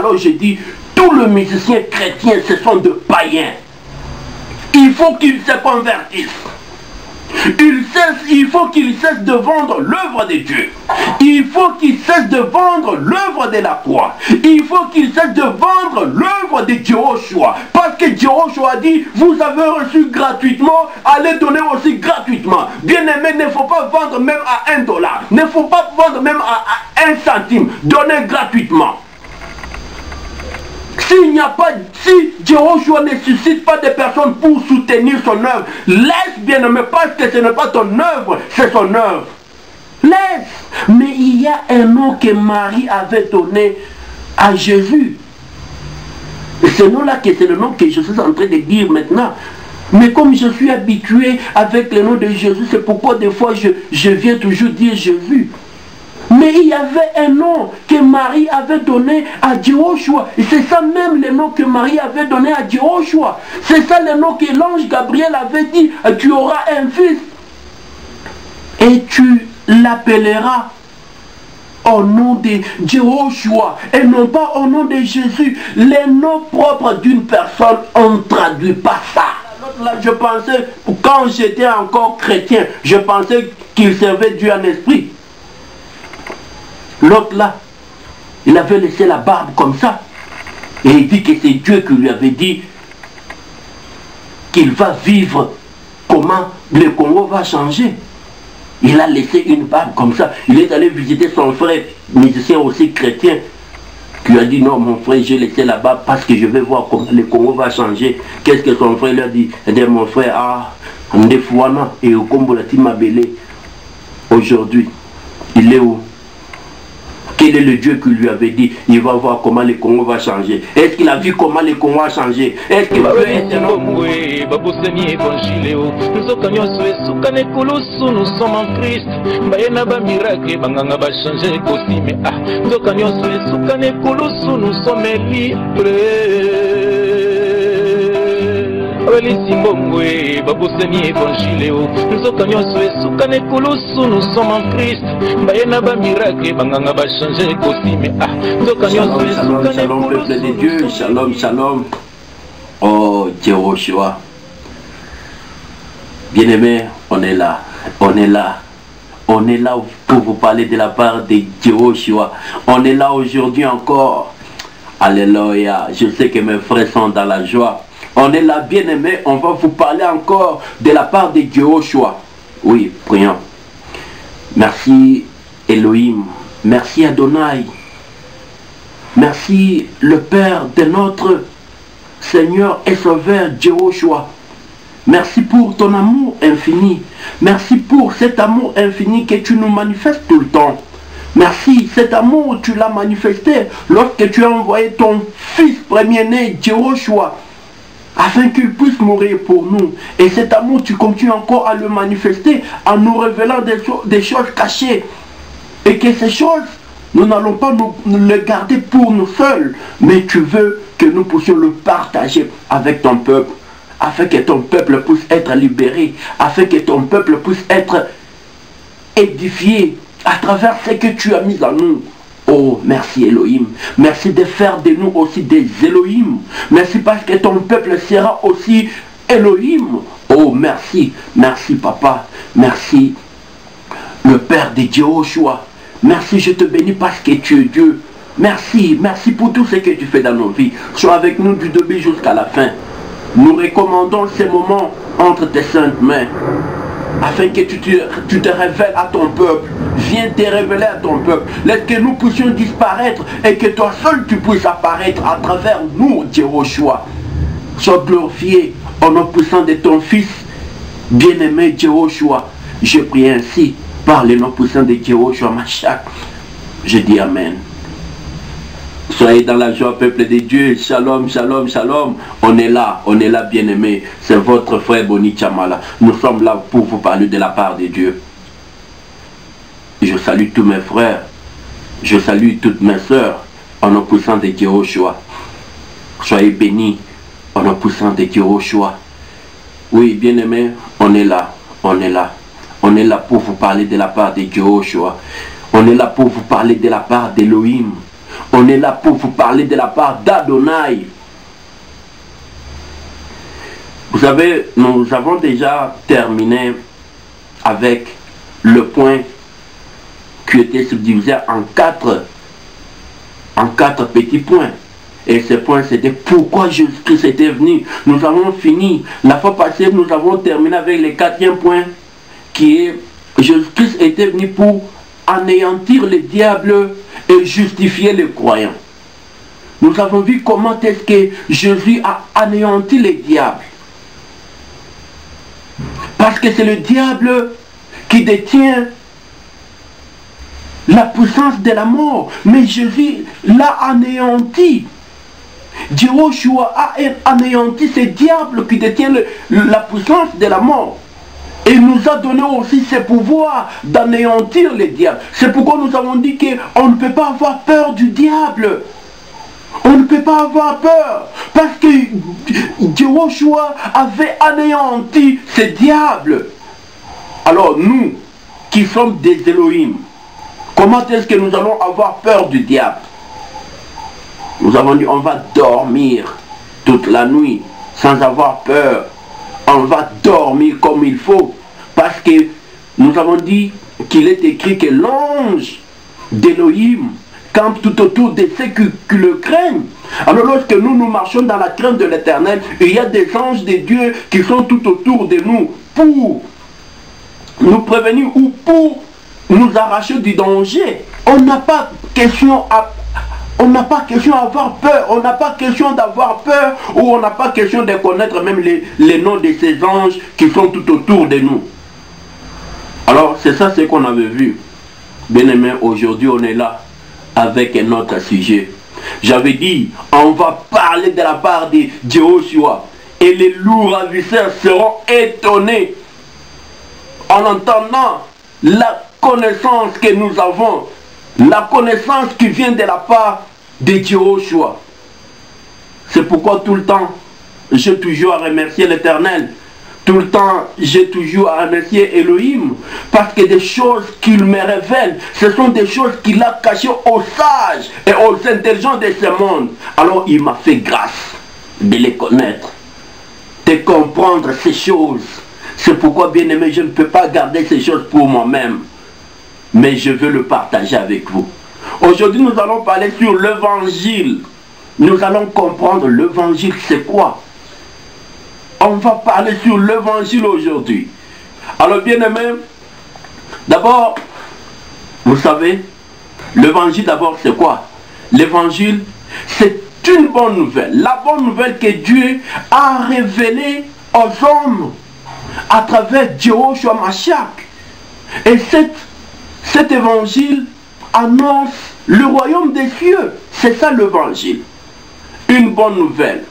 Alors je dis, tous les musiciens chrétiens, ce sont de païens. Il faut qu'ils se convertissent. Il faut qu'ils cessent de vendre l'œuvre de Dieu. Il faut qu'ils cessent de vendre l'œuvre de la croix. Il faut qu'ils cessent de vendre l'œuvre de Jehoshua. Parce que Jehoshua a dit, vous avez reçu gratuitement, allez donner aussi gratuitement. Bien-aimé, il ne faut pas vendre même à $1. Il ne faut pas vendre même à 1 centime. Donnez gratuitement. S'il n'y a pas, si Jehoshua ne suscite pas de personnes pour soutenir son œuvre, laisse bien-aimé, parce que ce n'est pas ton œuvre, c'est son œuvre. Laisse. Mais il y a un nom que Marie avait donné à Jésus. Et ce nom-là, c'est le nom que je suis en train de dire maintenant. Mais comme je suis habitué avec le nom de Jésus, c'est pourquoi des fois je viens toujours dire Jésus. Mais il y avait un nom que Marie avait donné à Jehoshua. Et c'est ça même le nom que Marie avait donné à Jehoshua. C'est ça le nom que l'ange Gabriel avait dit. Tu auras un fils. Et tu l'appelleras au nom de Jehoshua. Et non pas au nom de Jésus. Les noms propres d'une personne, on ne traduit pas ça. Là, je pensais, quand j'étais encore chrétien, je pensais qu'il servait Dieu en esprit. L'autre là, il avait laissé la barbe comme ça. Et il dit que c'est Dieu qui lui avait dit qu'il va vivre, comment le Congo va changer. Il a laissé une barbe comme ça. Il est allé visiter son frère, musicien aussi chrétien, qui a dit non mon frère, j'ai laissé la barbe parce que je vais voir comment le Congo va changer. Qu'est-ce que son frère lui a dit? Il dit mon frère, on est fouana et au Combo la Timabélé. Aujourd'hui, il est où? Quel est le Dieu qui lui avait dit, il va voir comment le Congo va changer? Est-ce qu'il a vu comment le Congo va changer? Est-ce qu'il va faire un homme? Nous sommes en Christ. Nous sommes libres. Nous sommes en Christ. Shalom, shalom, peuple de Dieu. Shalom, shalom. Oh, Jehoshua. Bien-aimés, on est là. On est là. On est là pour vous parler de la part de Jehoshua. On est là aujourd'hui encore. Alléluia. Je sais que mes frères sont dans la joie. On est là, bien-aimés, on va vous parler encore de la part de Jehoshua. Oui, prions. Merci Elohim, merci Adonai, merci le Père de notre Seigneur et Sauveur Jehoshua. Merci pour ton amour infini. Merci pour cet amour infini que tu nous manifestes tout le temps. Merci, cet amour tu l'as manifesté lorsque tu as envoyé ton fils premier-né Jehoshua, afin qu'il puisse mourir pour nous. Et cet amour, tu continues encore à le manifester en nous révélant des choses cachées. Et que ces choses, nous n'allons pas nous les garder pour nous seuls, mais tu veux que nous puissions le partager avec ton peuple, afin que ton peuple puisse être libéré, afin que ton peuple puisse être édifié à travers ce que tu as mis en nous. Oh, merci Elohim. Merci de faire de nous aussi des Elohim. Merci parce que ton peuple sera aussi Elohim. Oh, merci. Merci, Papa. Merci, le Père de Jehoshua. Merci, je te bénis parce que tu es Dieu. Merci. Merci pour tout ce que tu fais dans nos vies. Sois avec nous du début jusqu'à la fin. Nous recommandons ces moments entre tes saintes mains, afin que tu te révèles à ton peuple. Viens te révéler à ton peuple. Laisse que nous puissions disparaître et que toi seul tu puisses apparaître à travers nous, Jehoshua. Sois glorifié au nom puissant de ton fils bien-aimé Jehoshua. Je prie ainsi par le nom puissant de Jehoshua Machak. Je dis Amen. Soyez dans la joie, peuple de Dieu. Shalom, shalom, shalom. On est là, bien-aimé. C'est votre frère Boni Chamala. Nous sommes là pour vous parler de la part de Dieu. Je salue tous mes frères. Je salue toutes mes sœurs. Au nom puissant de Jehoshua. Soyez bénis. Au nom puissant de Jehoshua. Oui, bien-aimé, on est là. On est là. On est là pour vous parler de la part de Jehoshua. On est là pour vous parler de la part d'Elohim. On est là pour vous parler de la part d'Adonai. Vous savez, nous avons déjà terminé avec le point qui était subdivisé en quatre petits points. Et ce point, c'était pourquoi Jésus-Christ était venu. Nous avons fini. La fois passée, nous avons terminé avec le quatrième point, qui est Jésus-Christ était venu pour anéantir les diables et justifier les croyants. Nous avons vu comment est-ce que Jésus a anéanti les diables. Parce que c'est le diable qui détient la puissance de la mort. Mais Jésus l'a anéanti. Jéhoshua a anéanti ces diables qui détiennent la puissance de la mort. Et nous a donné aussi ce pouvoir d'anéantir les diables. C'est pourquoi nous avons dit qu'on ne peut pas avoir peur du diable. On ne peut pas avoir peur. Parce que Jéhoshua avait anéanti ces diables. Alors nous, qui sommes des Elohim, comment est-ce que nous allons avoir peur du diable? Nous avons dit on va dormir toute la nuit sans avoir peur. On va dormir comme il faut. Parce que nous avons dit qu'il est écrit que l'ange d'Elohim campe tout autour de ceux qui le craignent. Alors lorsque nous marchons dans la crainte de l'Éternel, il y a des anges de Dieu qui sont tout autour de nous pour nous prévenir ou pour nous arracher du danger. On n'a pas question à avoir peur, on n'a pas question d'avoir peur, ou on n'a pas question de connaître même les noms de ces anges qui sont tout autour de nous. Alors c'est ça ce qu'on avait vu. Bien aimé, aujourd'hui on est là avec un autre sujet. J'avais dit, on va parler de la part de Jéhoshua, et les loups ravisseurs seront étonnés en entendant la connaissance que nous avons, la connaissance qui vient de la part de Jéhoshua. C'est pourquoi tout le temps, j'ai toujours à remercier l'Éternel. Tout le temps, j'ai toujours à remercier Elohim. Parce que des choses qu'il me révèle, ce sont des choses qu'il a cachées aux sages et aux intelligents de ce monde. Alors il m'a fait grâce de les connaître, de comprendre ces choses. C'est pourquoi, bien aimé, je ne peux pas garder ces choses pour moi-même. Mais je veux le partager avec vous. Aujourd'hui, nous allons parler sur l'évangile. Nous allons comprendre l'évangile, c'est quoi? On va parler sur l'évangile aujourd'hui. Alors, bien aimé, d'abord, vous savez, l'évangile d'abord, c'est quoi? L'évangile, c'est une bonne nouvelle. La bonne nouvelle que Dieu a révélée aux hommes à travers Jéhoshua Mashiach. Et cet évangile annonce le royaume des cieux. C'est ça l'évangile. Une bonne nouvelle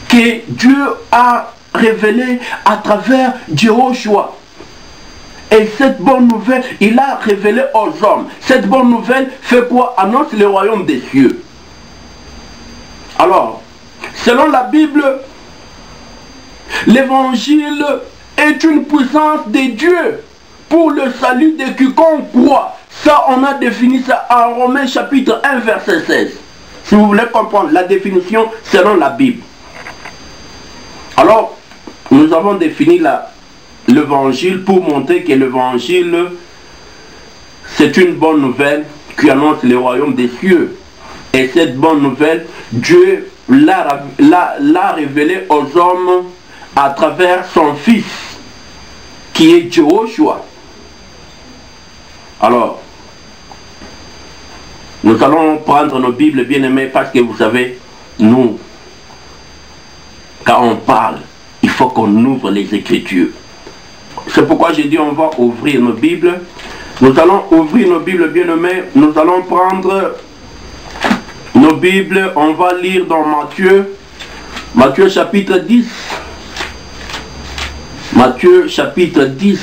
que Dieu a révélée à travers Jéhoshua. Et cette bonne nouvelle, il a révélé aux hommes. Cette bonne nouvelle fait quoi? Annonce le royaume des cieux. Alors, selon la Bible, l'évangile est une puissance de Dieu pour le salut de quiconque croit. Ça, on a défini ça en Romains chapitre 1, verset 16. Si vous voulez comprendre la définition selon la Bible. Alors, nous avons défini l'évangile pour montrer que l'évangile, c'est une bonne nouvelle qui annonce le royaume des cieux. Et cette bonne nouvelle, Dieu l'a révélée aux hommes à travers son fils, qui est Jéhoshua. Alors, nous allons prendre nos Bibles bien aimées parce que vous savez, nous, quand on parle, il faut qu'on ouvre les Écritures. C'est pourquoi j'ai dit on va ouvrir nos Bibles. Nous allons ouvrir nos Bibles bien aimées. Nous allons prendre nos Bibles. On va lire dans Matthieu. Matthieu chapitre 10. Matthieu chapitre 10.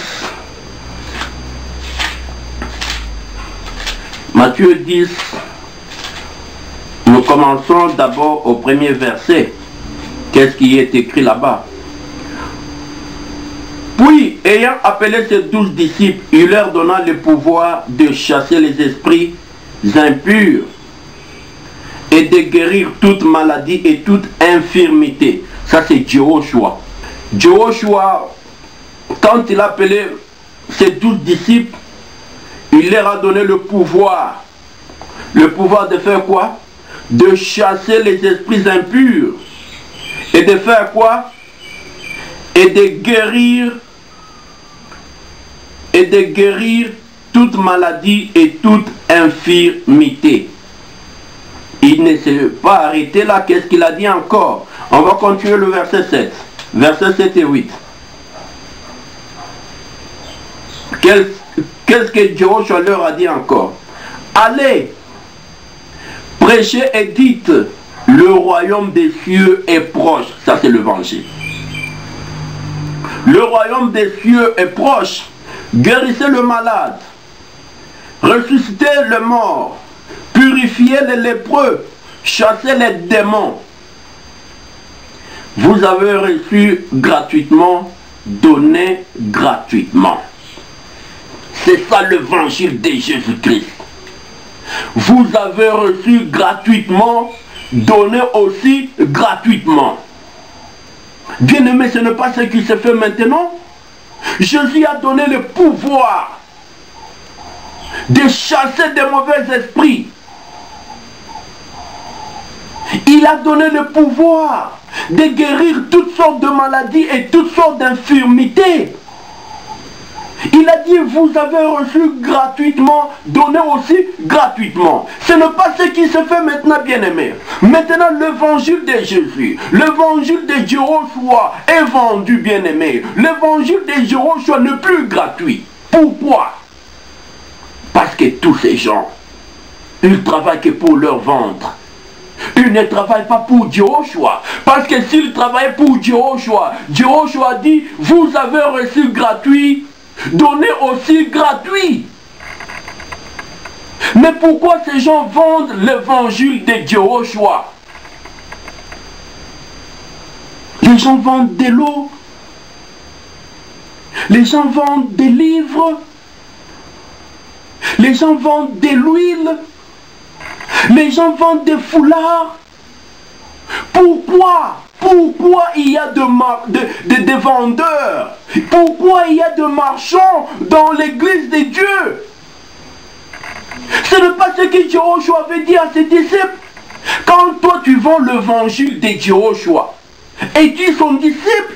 Matthieu 10. Nous commençons d'abord au premier verset. Qu'est-ce qui est écrit là-bas? Puis, ayant appelé ses 12 disciples, il leur donna le pouvoir de chasser les esprits impurs et de guérir toute maladie et toute infirmité. Ça c'est Jéhoshua. Jéhoshua, quand il a appelé ses 12 disciples, il leur a donné le pouvoir. Le pouvoir de faire quoi? De chasser les esprits impurs. Et de faire quoi? Et de guérir toute maladie et toute infirmité. Il ne s'est pas arrêté là. Qu'est-ce qu'il a dit encore? On va continuer le verset 7. Verset 7 et 8. Qu'est-ce que Jéhoshua leur a dit encore? Allez, prêchez et dites, le royaume des cieux est proche. Ça c'est l'évangile. Le royaume des cieux est proche. Guérissez le malade. Ressuscitez le mort. Purifiez les lépreux. Chassez les démons. Vous avez reçu gratuitement, donnez gratuitement. C'est ça l'évangile de Jésus-Christ. Vous avez reçu gratuitement, donnez aussi gratuitement. Bien-aimé, ce n'est pas ce qui se fait maintenant. Jésus a donné le pouvoir de chasser des mauvais esprits. Il a donné le pouvoir de guérir toutes sortes de maladies et toutes sortes d'infirmités. Il a dit, vous avez reçu gratuitement, donnez aussi gratuitement. Ce n'est pas ce qui se fait maintenant, bien-aimé. Maintenant, l'évangile de Jésus, l'évangile de Jéhoshua est vendu, bien-aimé. L'évangile de Jéhoshua n'est plus gratuit. Pourquoi? Parce que tous ces gens, ils travaillent que pour leur ventre. Ils ne travaillent pas pour Jéhoshua. Parce que s'ils travaillaient pour Jéhoshua, Jéhoshua dit, vous avez reçu gratuit, donnez aussi gratuit. Mais pourquoi ces gens vendent l'évangile de Jéhoshua? Les gens vendent de l'eau. Les gens vendent des livres. Les gens vendent de l'huile. Les gens vendent des foulards. Pourquoi? Pourquoi il y a des vendeurs? Pourquoi il y a des marchands dans l'église de Dieu? Ce n'est pas ce que Jéhoshua avait dit à ses disciples. Quand toi tu vends l'évangile de Jéhoshua et tu es son disciple,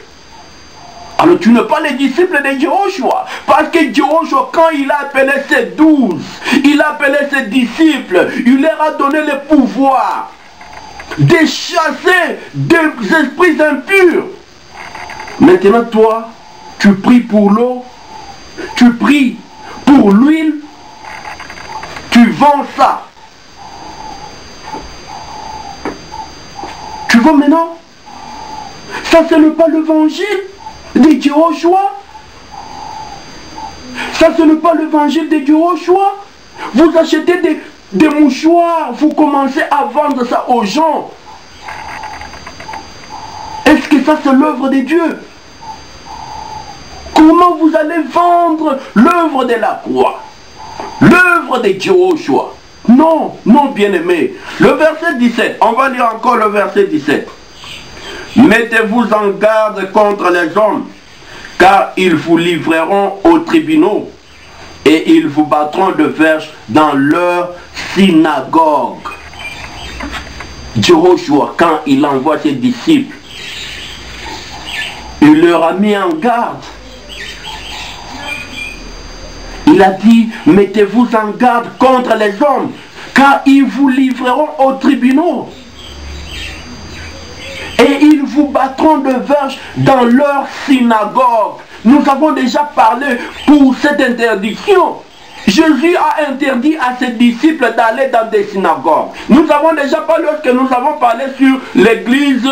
alors tu n'es pas les disciples de Jéhoshua. Parce que Jéhoshua, quand il a appelé ses 12, il a appelé ses disciples, il leur a donné le pouvoir de chasser des esprits impurs. Maintenant toi, tu pries pour l'eau, tu pries pour l'huile, tu vends ça. Tu vois maintenant? Ça ce n'est pas l'évangile de Jéhoshua. Ça ce n'est pas l'évangile de Jéhoshua. Vous achetez des mouchoirs, vous commencez à vendre ça aux gens. Est-ce que ça c'est l'œuvre de Dieu? Comment vous allez vendre l'œuvre de la croix, l'œuvre de Jéhoshua? Non, non, bien-aimé. Le verset 17, on va lire encore le verset 17. Mettez-vous en garde contre les hommes, car ils vous livreront aux tribunaux et ils vous battront de verges dans leur synagogue. Jéhoshua, quand il envoie ses disciples, il leur a mis en garde. Il a dit, mettez-vous en garde contre les hommes, car ils vous livreront aux tribunaux. Et ils vous battront de verges dans leur synagogue. Nous avons déjà parlé pour cette interdiction. Jésus a interdit à ses disciples d'aller dans des synagogues. Nous avons déjà parlé lorsque nous avons parlé sur l'église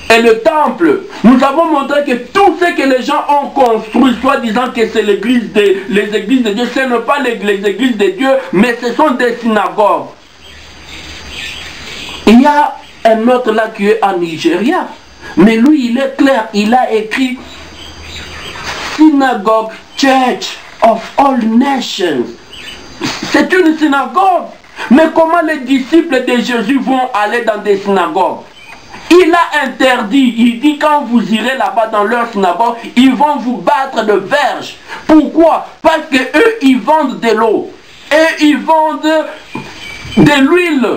et le temple. Nous avons montré que tout ce que les gens ont construit, soi-disant que c'est les églises de Dieu, ce n'est pas les églises de Dieu, mais ce sont des synagogues. Il y a un autre là qui est en Nigeria, mais lui il est clair, il a écrit Synagogue Church of all nations. c'est une synagogue. Mais comment les disciples de Jésus vont aller dans des synagogues? Il a interdit, il dit quand vous irez là-bas dans leur synagogue, ils vont vous battre de verges. Pourquoi? Parce que eux ils vendent de l'eau, et ils vendent de l'huile,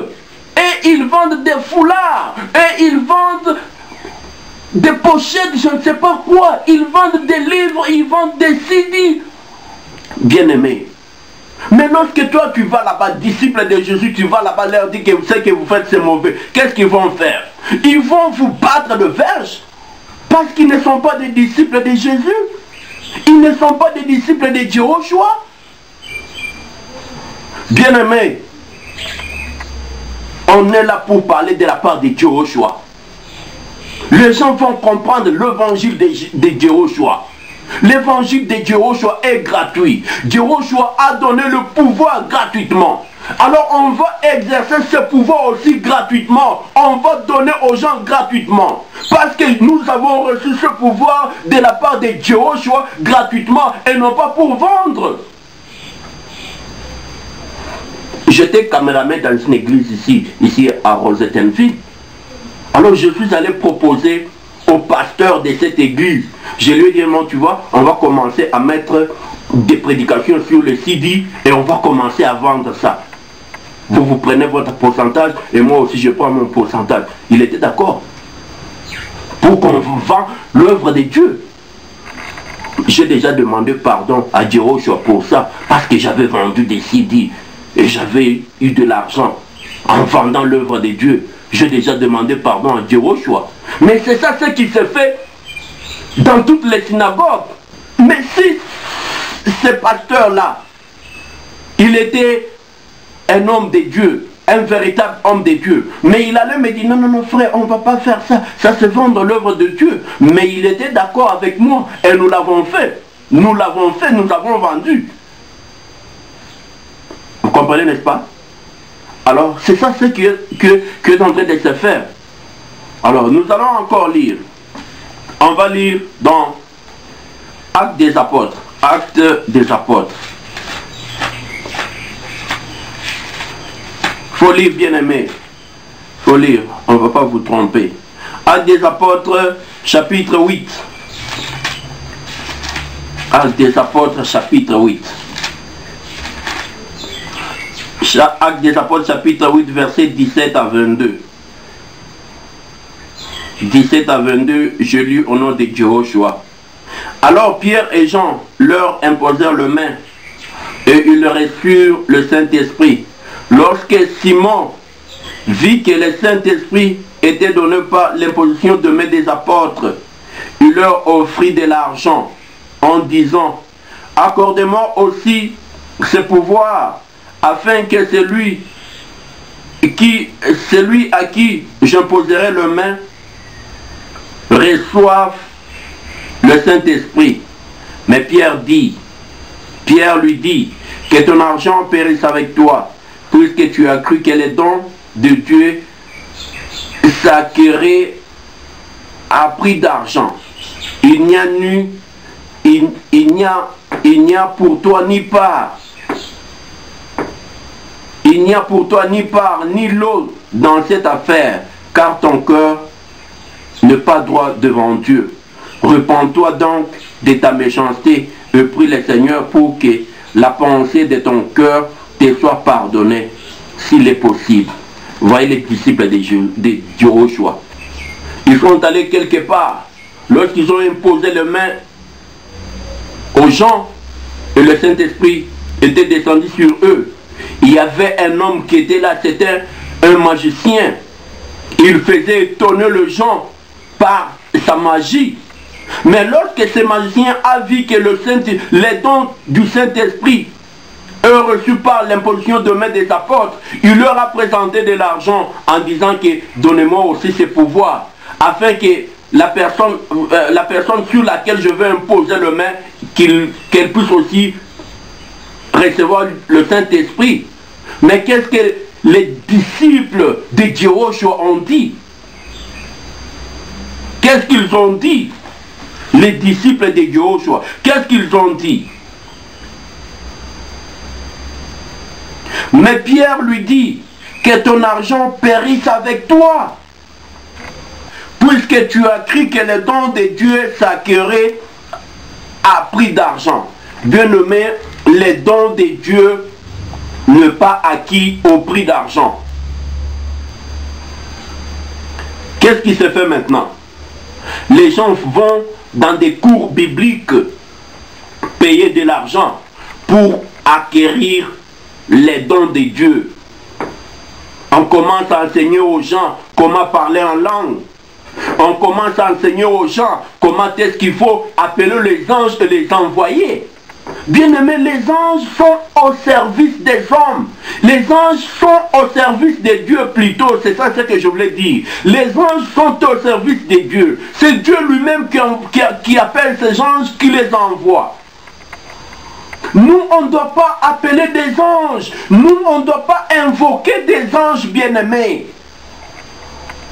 et ils vendent des foulards, et ils vendent des pochettes, je ne sais pas quoi, ils vendent des livres, ils vendent des CD. Bien-aimés, mais lorsque toi tu vas là-bas, disciple de Jésus, tu vas là-bas leur dire que ce que vous faites c'est mauvais, qu'est-ce qu'ils vont faire? Ils vont vous battre de verges parce qu'ils ne sont pas des disciples de Jésus. Ils ne sont pas des disciples de Jéhoshua. Bien-aimés, on est là pour parler de la part de Jéhoshua. Les gens vont comprendre l'évangile de Jéhoshua. L'évangile de Jéhoshua est gratuit. Jéhoshua a donné le pouvoir gratuitement. Alors on va exercer ce pouvoir aussi gratuitement. On va donner aux gens gratuitement. Parce que nous avons reçu ce pouvoir de la part de Jéhoshua gratuitement et non pas pour vendre. J'étais caméraman dans une église ici à Rosettenville. Alors je suis allé proposer au pasteur de cette église. Je lui ai dit, non, tu vois, on va commencer à mettre des prédications sur le CD et on va commencer à vendre ça. Vous prenez votre pourcentage et moi aussi je prends mon pourcentage. Il était d'accord pour qu'on vende l'œuvre de Dieu. J'ai déjà demandé pardon à Jéhoshua pour ça parce que j'avais vendu des CD et j'avais eu de l'argent en vendant l'œuvre de Dieu. J'ai déjà demandé pardon à Jéhoshua. Mais c'est ça ce qui se fait dans toutes les synagogues. Mais si ce pasteur-là, il était un homme de Dieu, un véritable homme de Dieu, mais il allait me dire, non, non, non, frère, on ne va pas faire ça, ça c'est vendre l'œuvre de Dieu. Mais il était d'accord avec moi et nous l'avons fait. Nous l'avons fait, nous l'avons vendu. Vous comprenez, n'est-ce pas? Alors, c'est ça ce qui est en train de se faire. Alors, nous allons encore lire. On va lire dans Actes des Apôtres. Actes des Apôtres. Faut lire, bien aimé. Faut lire. On ne va pas vous tromper. Actes des Apôtres, chapitre 8. Actes des Apôtres, chapitre 8. Actes des Apôtres, chapitre 8, versets 17 à 22. 17 à 22, je lis au nom de Jéhoshua. Alors Pierre et Jean leur imposèrent le main et ils reçurent le Saint-Esprit. Lorsque Simon vit que le Saint-Esprit était donné par l'imposition de main des apôtres, il leur offrit de l'argent en disant, accordez-moi aussi ce pouvoir afin que celui à qui j'imposerai le main reçoive le Saint-Esprit. Mais Pierre lui dit, que ton argent périsse avec toi, puisque tu as cru que les dons de Dieu s'acquéraient à prix d'argent. Il n'y a pour toi ni part. Il n'y a pour toi ni part ni lot dans cette affaire, car ton cœur n'est pas droit devant Dieu. Repens-toi donc de ta méchanceté et prie le Seigneur pour que la pensée de ton cœur te soit pardonnée, s'il est possible. Voyez les disciples de Jéhoshua. Ils sont allés quelque part. Lorsqu'ils ont imposé les mains aux gens et le Saint-Esprit était descendu sur eux, il y avait un homme qui était là, c'était un magicien. Il faisait étonner les gens par sa magie. Mais lorsque ce magicien a vu que les dons du Saint-Esprit est reçu par l'imposition de main des apôtres, il leur a présenté de l'argent en disant que donnez-moi aussi ce pouvoir, afin que la personne sur laquelle je vais imposer le main, qu'elle puisse aussi recevoir le Saint-Esprit. Mais qu'est-ce que les disciples de Jéhoshua ont dit? Qu'est-ce qu'ils ont dit? Les disciples de Jéhoshua, qu'est-ce qu'ils ont dit? Mais Pierre lui dit que ton argent périsse avec toi, puisque tu as cru que le don de Dieu s'acquérait à prix d'argent. Bien-aimé, les dons de Dieu ne pas acquis au prix d'argent. Qu'est-ce qui se fait maintenant? Les gens vont dans des cours bibliques payer de l'argent pour acquérir les dons de Dieu. On commence à enseigner aux gens comment parler en langue. On commence à enseigner aux gens comment est-ce qu'il faut appeler les anges et les envoyer. Bien-aimés, les anges sont au service des hommes. Les anges sont au service de Dieu plutôt. C'est ça ce que je voulais dire. Les anges sont au service de Dieu. C'est Dieu lui-même qui appelle ces anges, qui les envoie. Nous, on ne doit pas appeler des anges. Nous, on ne doit pas invoquer des anges, bien-aimés.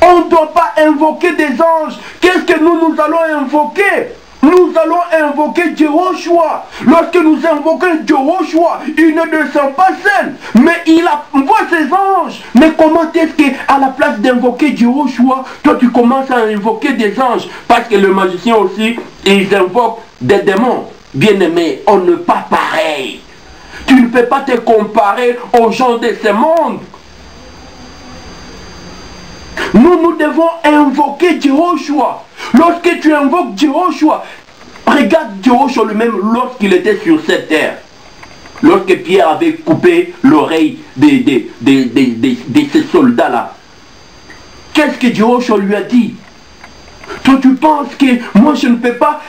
On ne doit pas invoquer des anges. Qu'est-ce que nous allons invoquer? Nous allons invoquer Jéhoshua. Lorsque nous invoquons Jéhoshua, il ne descend pas seul, mais il envoie ses anges. Mais comment est-ce qu'à la place d'invoquer Jéhoshua, toi tu commences à invoquer des anges? Parce que le magicien aussi, ils invoquent des démons. Bien-aimé, on n'est pas pareil. Tu ne peux pas te comparer aux gens de ce monde. Nous devons invoquer Jéhoshua. Lorsque tu invoques Jéhoshua, regarde Jéhoshua lui-même lorsqu'il était sur cette terre. Lorsque Pierre avait coupé l'oreille de ces soldats-là. Qu'est-ce que Jéhoshua lui a dit? Toi tu penses que moi je ne peux pas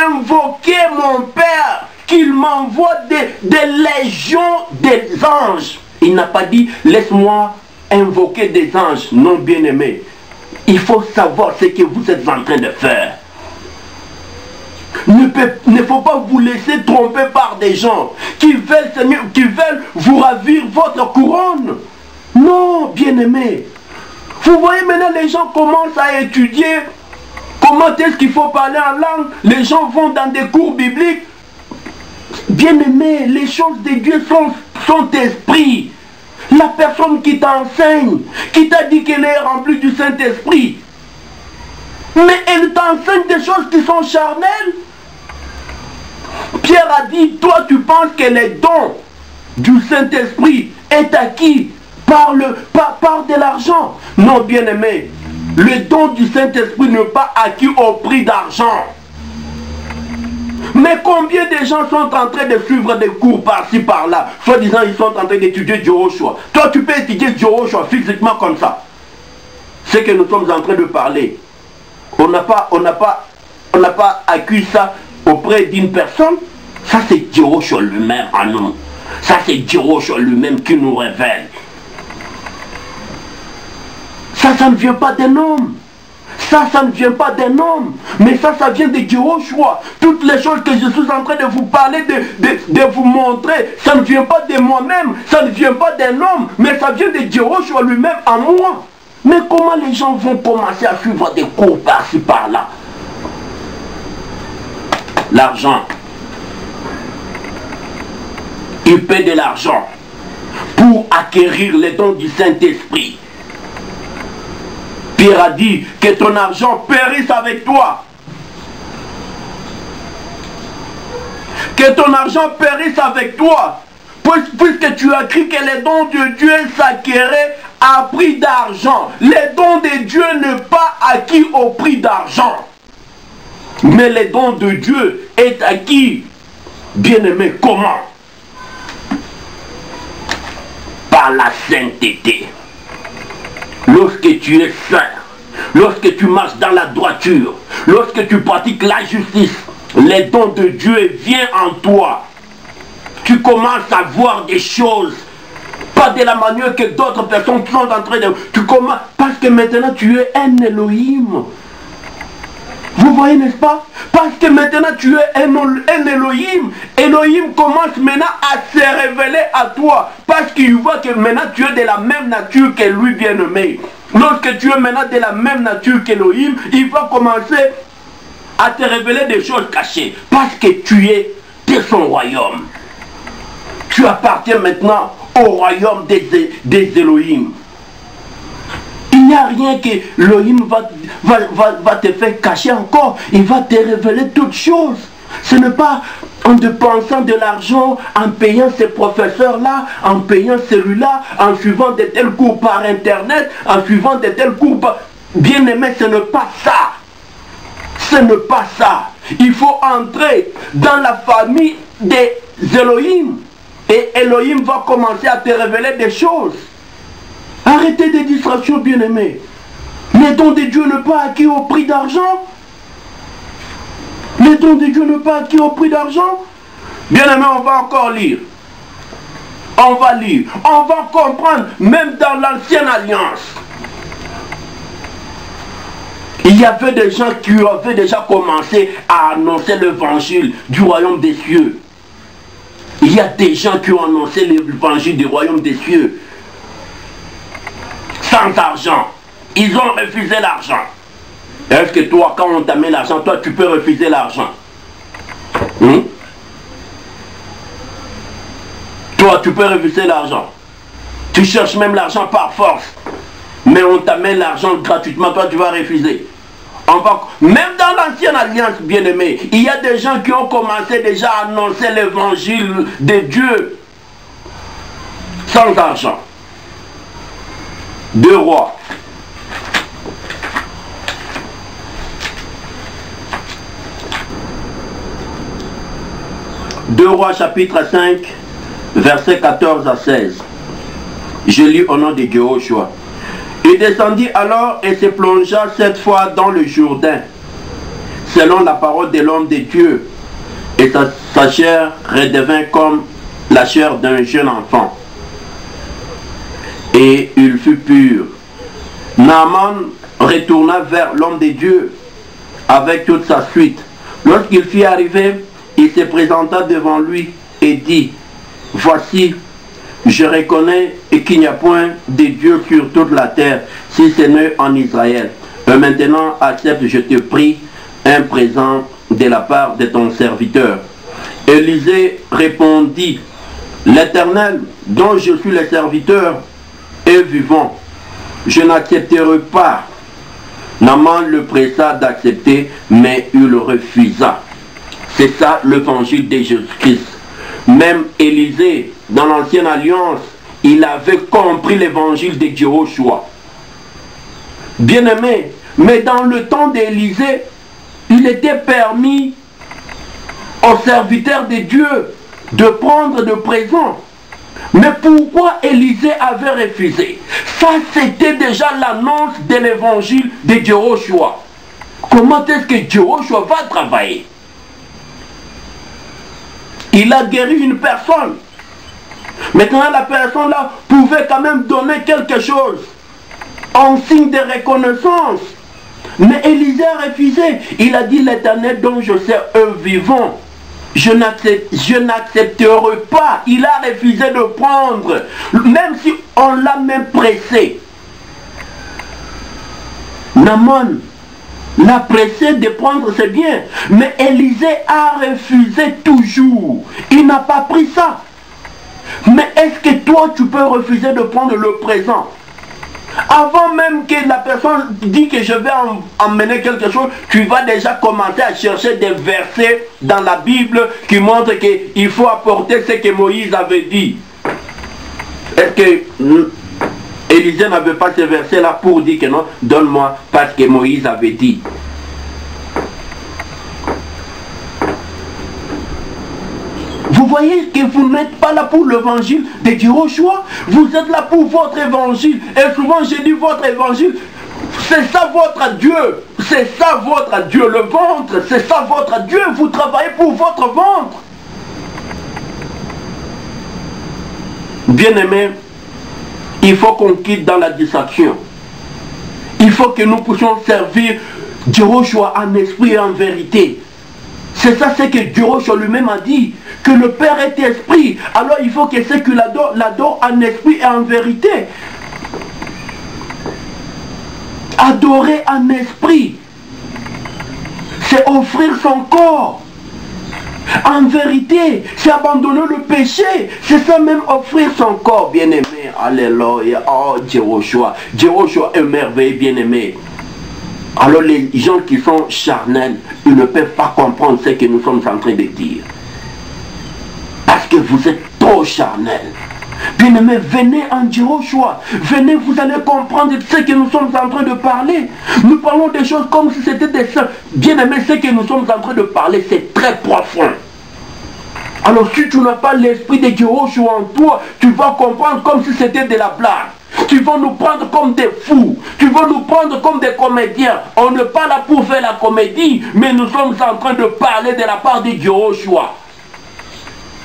invoquer mon Père, qu'il m'envoie des légions des anges. Il n'a pas dit laisse-moi invoquer des anges. Non, bien-aimé, il faut savoir ce que vous êtes en train de faire. Ne faut pas vous laisser tromper par des gens qui veulent vous ravir votre couronne. Non, bien-aimé. Vous voyez maintenant, les gens commencent à étudier comment est-ce qu'il faut parler en langue. Les gens vont dans des cours bibliques. Bien-aimé, les choses de Dieu sont esprit. La personne qui t'enseigne, qui t'a dit qu'elle est remplie du Saint-Esprit, mais elle t'enseigne des choses qui sont charnelles. Pierre a dit, toi tu penses que les dons du Saint-Esprit est acquis par de l'argent. Non, bien-aimé, le don du Saint-Esprit n'est pas acquis au prix d'argent. Mais combien de gens sont en train de suivre des cours par-ci, par-là, soi-disant ils sont en train d'étudier Jéhoshua. Toi, tu peux étudier Jéhoshua physiquement comme ça. C'est que nous sommes en train de parler. On n'a pas acquis ça auprès d'une personne. Ça, c'est Jéhoshua lui-même en nous. Ça, c'est Jéhoshua lui-même qui nous révèle. Ça ne vient pas d'un homme. Ça ne vient pas d'un homme, mais ça vient de Jéhoshua. Toutes les choses que je suis en train de vous parler, de vous montrer, ça ne vient pas de moi-même, ça ne vient pas d'un homme, mais ça vient de Jéhoshua lui-même en moi. Mais comment les gens vont commencer à suivre des cours par-ci, par-là? L'argent. Ils paient de l'argent pour acquérir les dons du Saint-Esprit. Pierre a dit que ton argent périsse avec toi. Que ton argent périsse avec toi. Puisque tu as cru que les dons de Dieu s'acquéraient à prix d'argent. Les dons de Dieu ne sont pas acquis au prix d'argent. Mais les dons de Dieu est acquis. Bien-aimé, comment? Par la sainteté. Lorsque tu es saint, lorsque tu marches dans la droiture, lorsque tu pratiques la justice, les dons de Dieu viennent en toi. Tu commences à voir des choses, pas de la manière que d'autres personnes sont en train de... Tu commences, parce que maintenant tu es un Elohim. Vous voyez, n'est-ce pas? Parce que maintenant tu es un Elohim. Elohim commence maintenant à se révéler à toi. Parce qu'il voit que maintenant tu es de la même nature que lui, bien-aimé. Lorsque tu es maintenant de la même nature qu'Elohim, il va commencer à te révéler des choses cachées. Parce que tu es de son royaume. Tu appartiens maintenant au royaume des Elohim. Il n'y a rien que l'Elohim va te faire cacher encore. Il va te révéler toutes choses. Ce n'est pas en dépensant de l'argent, en payant ces professeurs-là, en payant celui-là, en suivant de tels cours par Internet, en suivant de tels cours par... Bien-aimé, ce n'est pas ça. Ce n'est pas ça. Il faut entrer dans la famille des Elohim. Et Elohim va commencer à te révéler des choses. Arrêtez des distractions, bien-aimés. Les dons de Dieu ne pas acquis au prix d'argent. Les dons de Dieu ne pas acquis au prix d'argent. Bien-aimés, on va encore lire. On va lire. On va comprendre, même dans l'ancienne alliance. Il y avait des gens qui avaient déjà commencé à annoncer l'évangile du royaume des cieux. Il y a des gens qui ont annoncé l'évangile du royaume des cieux. Sans argent. Ils ont refusé l'argent. Est-ce que toi, quand on t'a mis l'argent, toi, tu peux refuser l'argent? Toi, tu peux refuser l'argent. Tu cherches même l'argent par force. Mais on t'a mis l'argent gratuitement, toi, tu vas refuser. Même dans l'ancienne alliance, bien-aimée, il y a des gens qui ont commencé déjà à annoncer l'évangile de Dieu sans argent. 2 Rois. 2 Rois chapitre 5, versets 14 à 16. Je lis au nom de Jéhoshua. Il descendit alors et se plongea cette fois dans le Jourdain, selon la parole de l'homme de Dieu, et sa chair redevint comme la chair d'un jeune enfant. Et il fut pur. Naaman retourna vers l'homme de Dieu avec toute sa suite. Lorsqu'il fut arrivé, il se présenta devant lui et dit, « Voici, je reconnais qu'il n'y a point de Dieu sur toute la terre, si ce n'est en Israël. Et maintenant, accepte, je te prie, un présent de la part de ton serviteur. » Élisée répondit, « L'Éternel, dont je suis le serviteur, est vivant. Je n'accepterai pas. » Naaman le pressa d'accepter, mais il refusa. C'est ça l'évangile de Jésus-Christ. Même Élisée, dans l'ancienne alliance, il avait compris l'évangile de Jéhoshua. Bien-aimé, mais dans le temps d'Élisée, il était permis aux serviteurs de Dieu de prendre de présents. Mais pourquoi Élisée avait refusé? Ça, c'était déjà l'annonce de l'évangile de Jéhoshua. Comment est-ce que Jéhoshua va travailler? Il a guéri une personne. Maintenant, la personne-là pouvait quand même donner quelque chose en signe de reconnaissance. Mais Élisée a refusé. Il a dit, l'Éternel dont je sais vivant, je n'accepterai pas. Il a refusé de prendre, même si on l'a même pressé. Naaman l'a pressé de prendre ses biens, mais Élisée a refusé toujours. Il n'a pas pris ça. Mais est-ce que toi tu peux refuser de prendre le présent? Avant même que la personne dit que je vais emmener quelque chose, tu vas déjà commencer à chercher des versets dans la Bible qui montrent qu'il faut apporter ce que Moïse avait dit. Est-ce que Élisée n'avait pas ce verset-là pour dire que non, donne-moi parce que Moïse avait dit. Vous voyez que vous n'êtes pas là pour l'évangile de Jéhoshua, vous êtes là pour votre évangile. Et souvent j'ai dit votre évangile, c'est ça votre Dieu, c'est ça votre Dieu, le ventre, c'est ça votre Dieu, vous travaillez pour votre ventre. Bien-aimés, il faut qu'on quitte dans la distraction. Il faut que nous puissions servir Jéhoshua en esprit et en vérité. C'est ça ce que Jéhoshua lui-même a dit, que le Père est esprit. Alors il faut que ceux qui l'adorent en esprit et en vérité. Adorer en esprit, c'est offrir son corps. En vérité, c'est abandonner le péché. C'est ça même, offrir son corps, bien-aimé. Alléluia. Oh, Jéhoshua. Jéhoshua est merveilleux, bien-aimé. Alors les gens qui sont charnels, ils ne peuvent pas comprendre ce que nous sommes en train de dire. Parce que vous êtes trop charnels. Bien-aimés, venez en Jéhoshua. Venez, vous allez comprendre ce que nous sommes en train de parler. Nous parlons des choses comme si c'était des sœurs. Bien-aimés, ce que nous sommes en train de parler, c'est très profond. Alors si tu n'as pas l'esprit de Jéhoshua en toi, tu vas comprendre comme si c'était de la blague. Tu vas nous prendre comme des fous. Tu vas nous prendre comme des comédiens. On n'est pas là pour faire la comédie, mais nous sommes en train de parler de la part de Jéhoshua.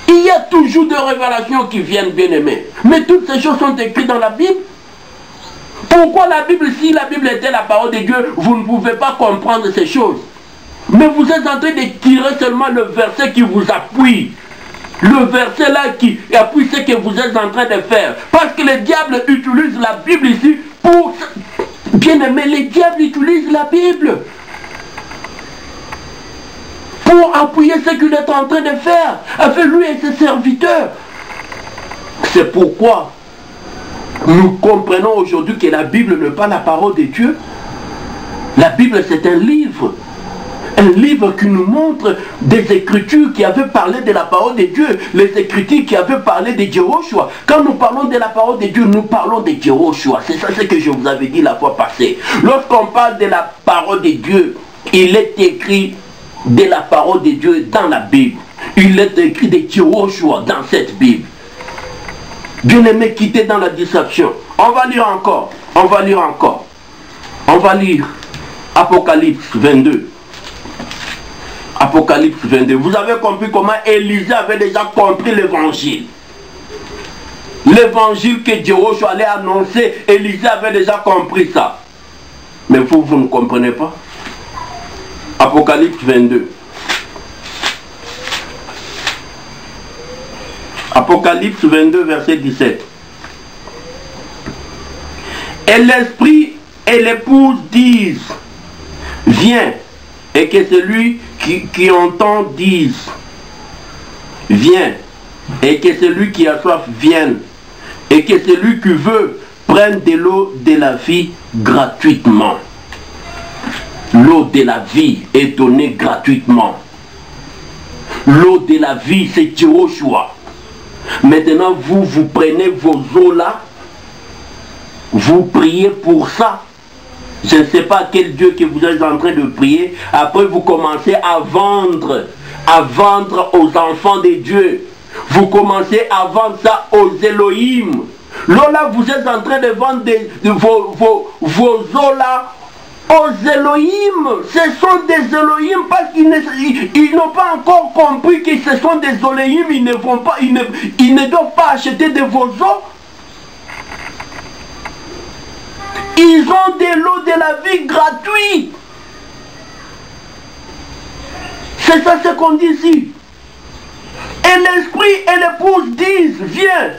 Il y a toujours des révélations qui viennent, bien-aimés. Mais toutes ces choses sont écrites dans la Bible. Pourquoi la Bible, si la Bible était la parole de Dieu, vous ne pouvez pas comprendre ces choses? Mais vous êtes en train de tirer seulement le verset qui vous appuie. Le verset là qui appuie ce que vous êtes en train de faire. Parce que le diable utilise la Bible ici pour... Bien-aimés, le diable utilise la Bible pour appuyer ce qu'il est en train de faire avec lui et ses serviteurs. C'est pourquoi nous comprenons aujourd'hui que la Bible n'est pas la parole de Dieu. La Bible, c'est un livre. Un livre qui nous montre des écritures qui avaient parlé de la parole de Dieu. Les écritures qui avaient parlé de Jéhoshua. Quand nous parlons de la parole de Dieu, nous parlons de Jéhoshua. C'est ça ce que je vous avais dit la fois passée. Lorsqu'on parle de la parole de Dieu, il est écrit de la parole de Dieu dans la Bible. Il est écrit de Jéhoshua dans cette Bible. Bien-aimé, quittez dans la distraction. On va lire encore. On va lire encore. On va lire Apocalypse 22. Apocalypse 22. Vous avez compris comment Élisée avait déjà compris l'évangile. L'évangile que Jéhoshua allait annoncer, Élisée avait déjà compris ça. Mais vous ne comprenez pas. Apocalypse 22. Apocalypse 22, verset 17. Et l'esprit et l'épouse disent, viens, et que celui qui entend dise, viens, et que celui qui a soif vienne, et que celui qui veut prenne de l'eau de la vie gratuitement. L'eau de la vie est donnée gratuitement. L'eau de la vie, c'est Jéhoshua. Maintenant, vous prenez vos eaux là, vous priez pour ça. Je ne sais pas quel Dieu que vous êtes en train de prier. Après, vous commencez à vendre aux enfants de Dieu. Vous commencez à vendre ça aux Elohim. Là, vous êtes en train de vendre vos eaux là aux Elohim. Ce sont des Elohim parce qu'ils n'ont pas encore compris que ce sont des Elohim. Ils ne doivent pas acheter de vos eaux. Ils ont de l'eau de la vie gratuite. C'est ça ce qu'on dit ici. Et l'esprit et l'épouse disent, viens.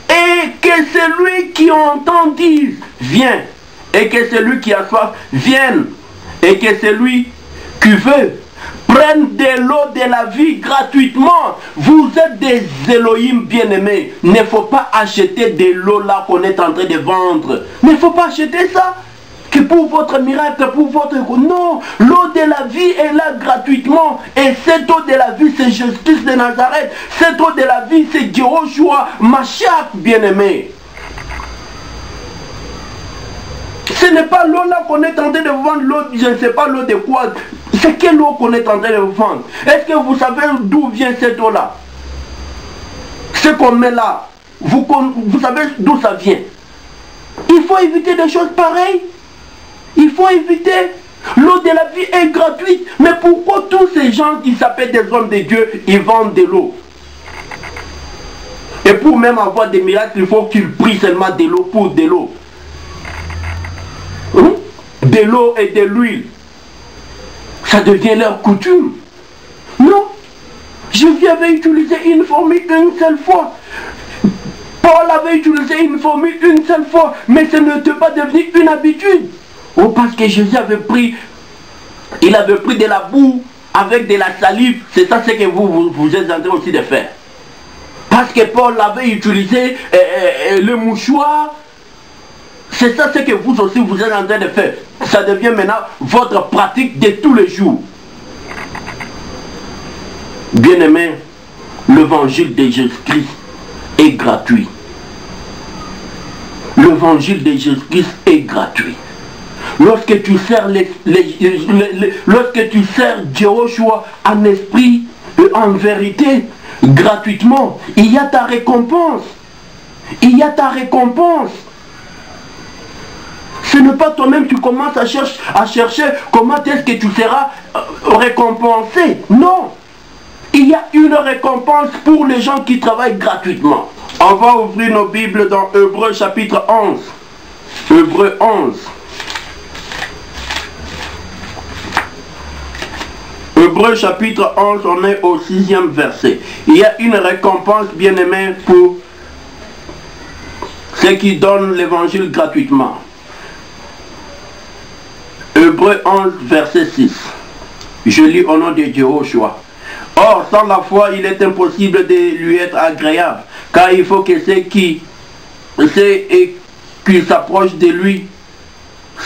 Et que celui qui entend dise, viens. Et que celui qui a soif vienne. Et que celui qui veut prenne de l'eau de la vie gratuitement. Vous êtes des Elohim bien-aimés. Il ne faut pas acheter de l'eau là qu'on est en train de vendre. Il ne faut pas acheter ça. Que pour votre miracle, pour votre... Non, l'eau de la vie est là gratuitement. Et cette eau de la vie, c'est Jésus de Nazareth. Cette eau de la vie, c'est Jéhoshua, Mashiach bien-aimé. Ce n'est pas l'eau là qu'on est en train de vendre, l'eau, je ne sais pas l'eau de quoi. C'est quelle eau qu'on est en train de vendre? Est-ce que vous savez d'où vient cette eau là? Ce qu'on met là, vous savez d'où ça vient? Il faut éviter des choses pareilles. Il faut éviter. L'eau de la vie est gratuite. Mais pourquoi tous ces gens qui s'appellent des hommes de Dieu, ils vendent de l'eau? Et pour même avoir des miracles, il faut qu'ils prient seulement de l'eau pour de l'eau. De l'eau et de l'huile. Ça devient leur coutume. Non. Jésus avait utilisé une formule une seule fois. Paul avait utilisé une formule une seule fois. Mais ce n'était pas devenu une habitude. Oh, parce que Jésus avait pris, il avait pris de la boue avec de la salive, c'est ça ce que vous êtes en train aussi de faire. Parce que Paul avait utilisé le mouchoir, c'est ça ce que vous aussi vous êtes en train de faire. Ça devient maintenant votre pratique de tous les jours. Bien-aimé, l'évangile de Jésus-Christ est gratuit. L'évangile de Jésus-Christ est gratuit. Lorsque tu sers lorsque tu sers Jéhoshua en esprit et en vérité, gratuitement, il y a ta récompense. Il y a ta récompense. Ce n'est pas toi-même tu commences à chercher comment est-ce que tu seras récompensé. Non. Il y a une récompense pour les gens qui travaillent gratuitement. On va ouvrir nos Bibles dans Hébreux chapitre 11. Hébreux 11. Hébreux chapitre 11, on est au 6e verset. Il y a une récompense, bien-aimée, pour ceux qui donnent l'évangile gratuitement. Hébreux 11, verset 6. Je lis au nom de Jéhoshua. Or, sans la foi, il est impossible de lui être agréable, car il faut que ceux qui s'approchent de lui,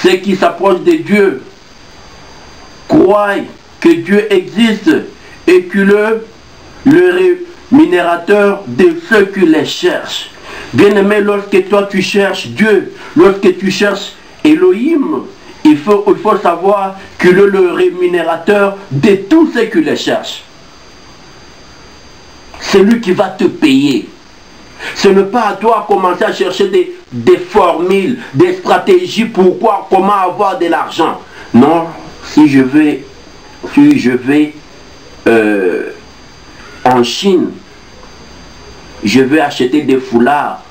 ceux qui s'approchent de Dieu, croient que Dieu existe et que le rémunérateur de ceux qui les cherchent. Bien-aimé, lorsque toi tu cherches Dieu, lorsque tu cherches Elohim, il faut savoir qu'il est le rémunérateur de tous ceux qui les cherchent. C'est lui qui va te payer. Ce n'est pas à toi de commencer à chercher des formules, des stratégies, comment avoir de l'argent. Non, si je vais en Chine, je vais acheter des foulards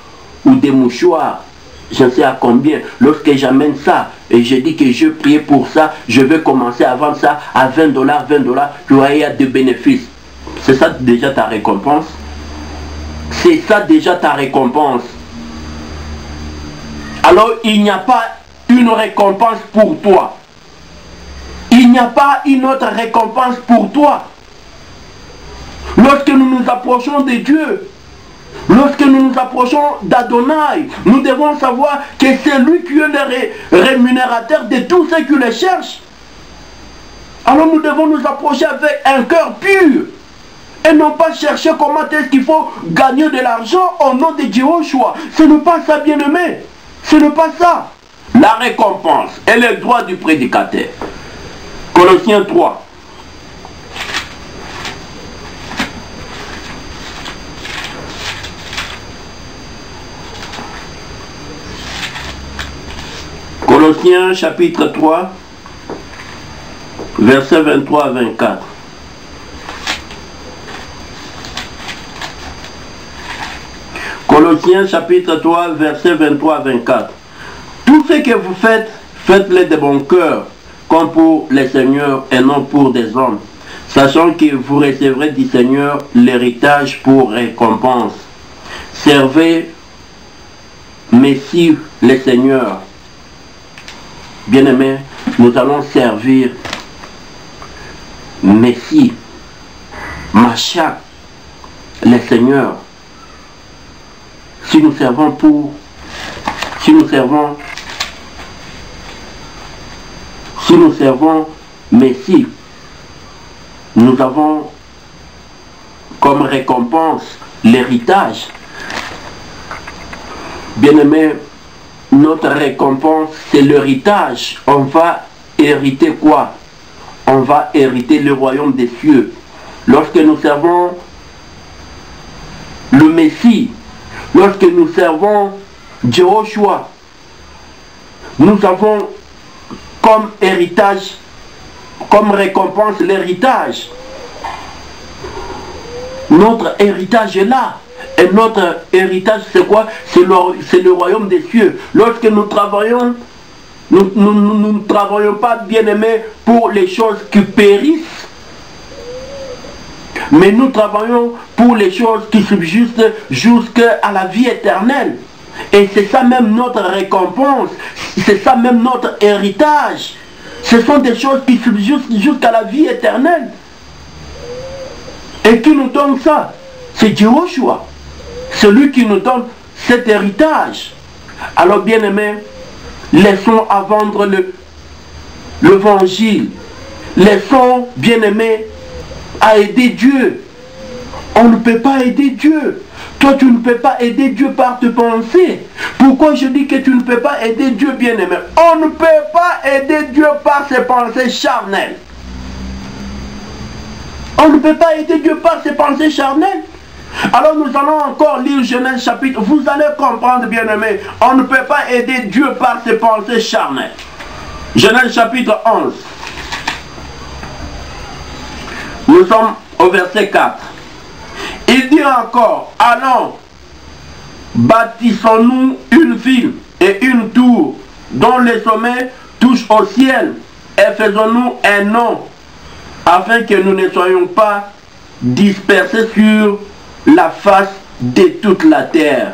ou des mouchoirs, je ne sais à combien. Lorsque j'amène ça et je dis que je prie pour ça, je vais commencer à vendre ça à $20, tu vois, il y a des bénéfices. C'est ça déjà ta récompense. C'est ça déjà ta récompense. Alors il n'y a pas une récompense pour toi. Il n'y a pas une autre récompense pour toi. Lorsque nous nous approchons de Dieu, lorsque nous nous approchons d'Adonai, nous devons savoir que c'est lui qui est le rémunérateur de tous ceux qui le cherchent. Alors nous devons nous approcher avec un cœur pur. Et non pas chercher comment est-ce qu'il faut gagner de l'argent au nom de Jéhoshua. Ce n'est pas ça, bien-aimé. Ce n'est pas ça. La récompense et le droit du prédicateur. Colossiens 3. Colossiens chapitre 3, versets 23 à 24. Colossiens chapitre 3, versets 23 à 24. Tout ce que vous faites, faites-le de bon cœur, comme pour les seigneurs et non pour des hommes, sachant que vous recevrez du Seigneur l'héritage pour récompense. Servez Messie les seigneurs. Bien-aimés, nous allons servir Messie, Mashiach, les seigneurs. Si nous servons Messie, nous avons comme récompense l'héritage. Bien-aimé, notre récompense, c'est l'héritage. On va hériter quoi? On va hériter le royaume des cieux. Lorsque nous servons le Messie, lorsque nous servons Jéhoshua, nous avons comme héritage, comme récompense l'héritage. Notre héritage est là. Et notre héritage, c'est quoi? C'est le royaume des cieux. Lorsque nous travaillons, nous ne travaillons pas, bien-aimés, pour les choses qui périssent, mais nous travaillons pour les choses qui subsistent jusqu'à la vie éternelle. Et c'est ça même notre récompense, c'est ça même notre héritage. Ce sont des choses qui subsistent jusqu'à la vie éternelle. Et qui nous donne ça? C'est Jéhoshua. C'est lui qui nous donne cet héritage. Alors bien aimés, laissons à vendre l'évangile. Laissons bien aimés à aider Dieu. On ne peut pas aider Dieu. Toi, tu ne peux pas aider Dieu par tes pensées. Pourquoi je dis que tu ne peux pas aider Dieu, bien-aimé? On ne peut pas aider Dieu par ses pensées charnelles. On ne peut pas aider Dieu par ses pensées charnelles. Alors nous allons encore lire Genèse chapitre. Vous allez comprendre, bien-aimé. On ne peut pas aider Dieu par ses pensées charnelles. Genèse chapitre 11. Nous sommes au verset 4. Il dit encore, allons, bâtissons-nous une ville et une tour dont les sommets touchent au ciel et faisons-nous un nom afin que nous ne soyons pas dispersés sur la face de toute la terre.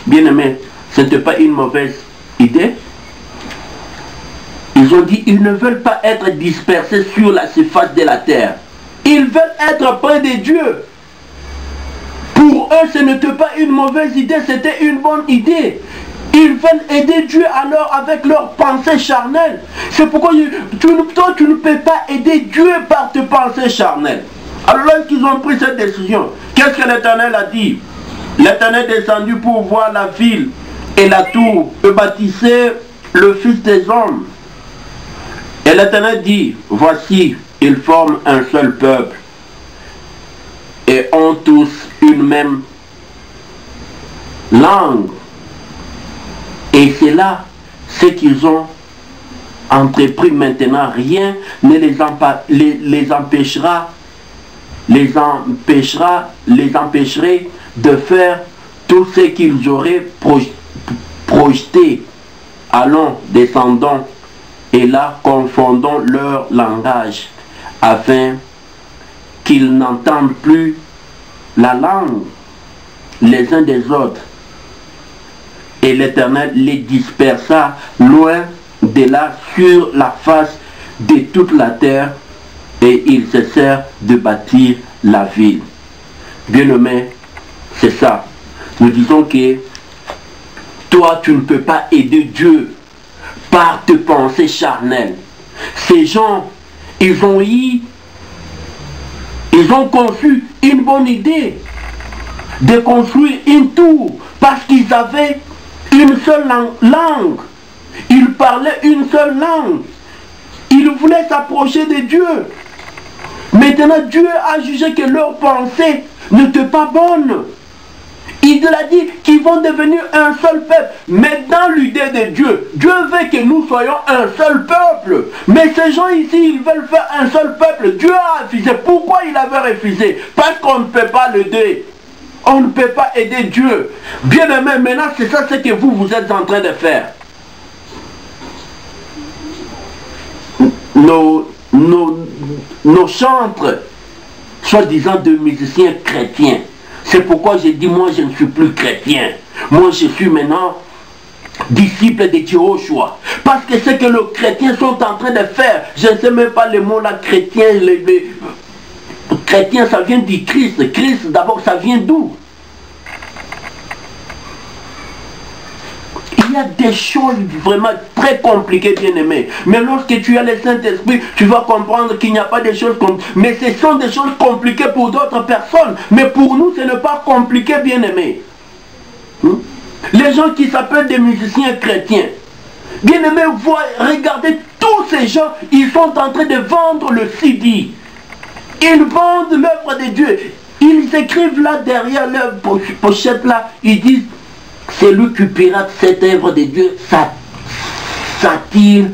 Bien-aimés, ce n'était pas une mauvaise idée. Ils ont dit, ils ne veulent pas être dispersés sur la surface de la terre. Ils veulent être près de Dieu. Pour eux, ce n'était pas une mauvaise idée, c'était une bonne idée. Ils veulent aider Dieu alors avec leurs pensées charnelles. C'est pourquoi toi, tu ne peux pas aider Dieu par tes pensées charnelles. Alors lorsqu'ils ont pris cette décision, qu'est-ce que l'Éternel a dit? L'Éternel est descendu pour voir la ville et la tour que bâtissait le Fils des hommes. Et l'Éternel dit, voici, ils forment un seul peuple et ont tous une même langue. Et c'est là ce qu'ils ont entrepris maintenant. Rien ne les empêcherait de faire tout ce qu'ils auraient projeté. Allons, descendons, et là confondons leur langage, afin qu'ils n'entendent plus la langue les uns des autres. Et l'Éternel les dispersa loin de là sur la face de toute la terre, et ils cessèrent de bâtir la ville. Bien-aimé, c'est ça. Nous disons que toi, tu ne peux pas aider Dieu par tes pensées charnelles. Ces gens, ils ont conçu une bonne idée de construire une tour parce qu'ils avaient une seule langue. Ils parlaient une seule langue. Ils voulaient s'approcher de Dieu. Maintenant, Dieu a jugé que leurs pensées n'étaient pas bonnes. Il a dit qu'ils vont devenir un seul peuple. Mais dans l'idée de Dieu, Dieu veut que nous soyons un seul peuple. Mais ces gens ici, ils veulent faire un seul peuple. Dieu a refusé. Pourquoi il avait refusé? Parce qu'on ne peut pas l'aider. On ne peut pas aider Dieu. Bien aimé, maintenant c'est ça ce que vous êtes en train de faire. Nos chantres, soi-disant de musiciens chrétiens. C'est pourquoi j'ai dit, moi je ne suis plus chrétien. Moi je suis maintenant disciple de Jéhoshua. Parce que ce que les chrétiens sont en train de faire, je ne sais même pas le mot là, chrétien, chrétien ça vient du Christ. Christ d'abord ça vient d'où? Il y a des choses vraiment très compliquées, bien aimés. Mais lorsque tu as le Saint-Esprit, tu vas comprendre qu'il n'y a pas de choses compliquées. Mais ce sont des choses compliquées pour d'autres personnes. Mais pour nous, ce n'est pas compliqué, bien aimés. Les gens qui s'appellent des musiciens chrétiens, bien aimés, regardez tous ces gens, ils sont en train de vendre le CD. Ils vendent l'œuvre de Dieu. Ils écrivent là derrière leur pochette là, ils disent, c'est lui qui pirate cette œuvre de Dieu, ça tire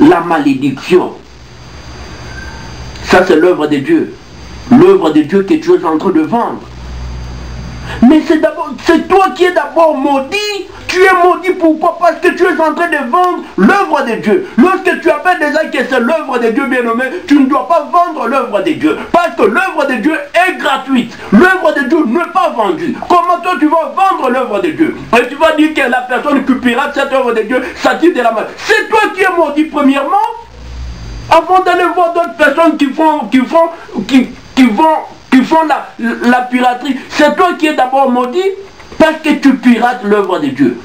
la malédiction. Ça c'est l'œuvre de Dieu. L'œuvre de Dieu que tu es en train de vendre. Mais c'est toi qui es d'abord maudit. Tu es maudit pourquoi? Parce que tu es en train de vendre l'œuvre de Dieu. Lorsque tu appelles déjà que c'est l'œuvre de Dieu, bien nommé, tu ne dois pas vendre l'œuvre de Dieu. Parce que l'œuvre de Dieu est gratuite. L'œuvre de Dieu n'est pas vendue. Comment toi tu vas vendre l'œuvre de Dieu? Et tu vas dire que la personne qui pirate cette œuvre de Dieu, ça tire de la main. C'est toi qui es maudit premièrement. Avant d'aller voir d'autres personnes qui vont qui font la piraterie. C'est toi qui es d'abord maudit parce que tu pirates l'œuvre de Dieu.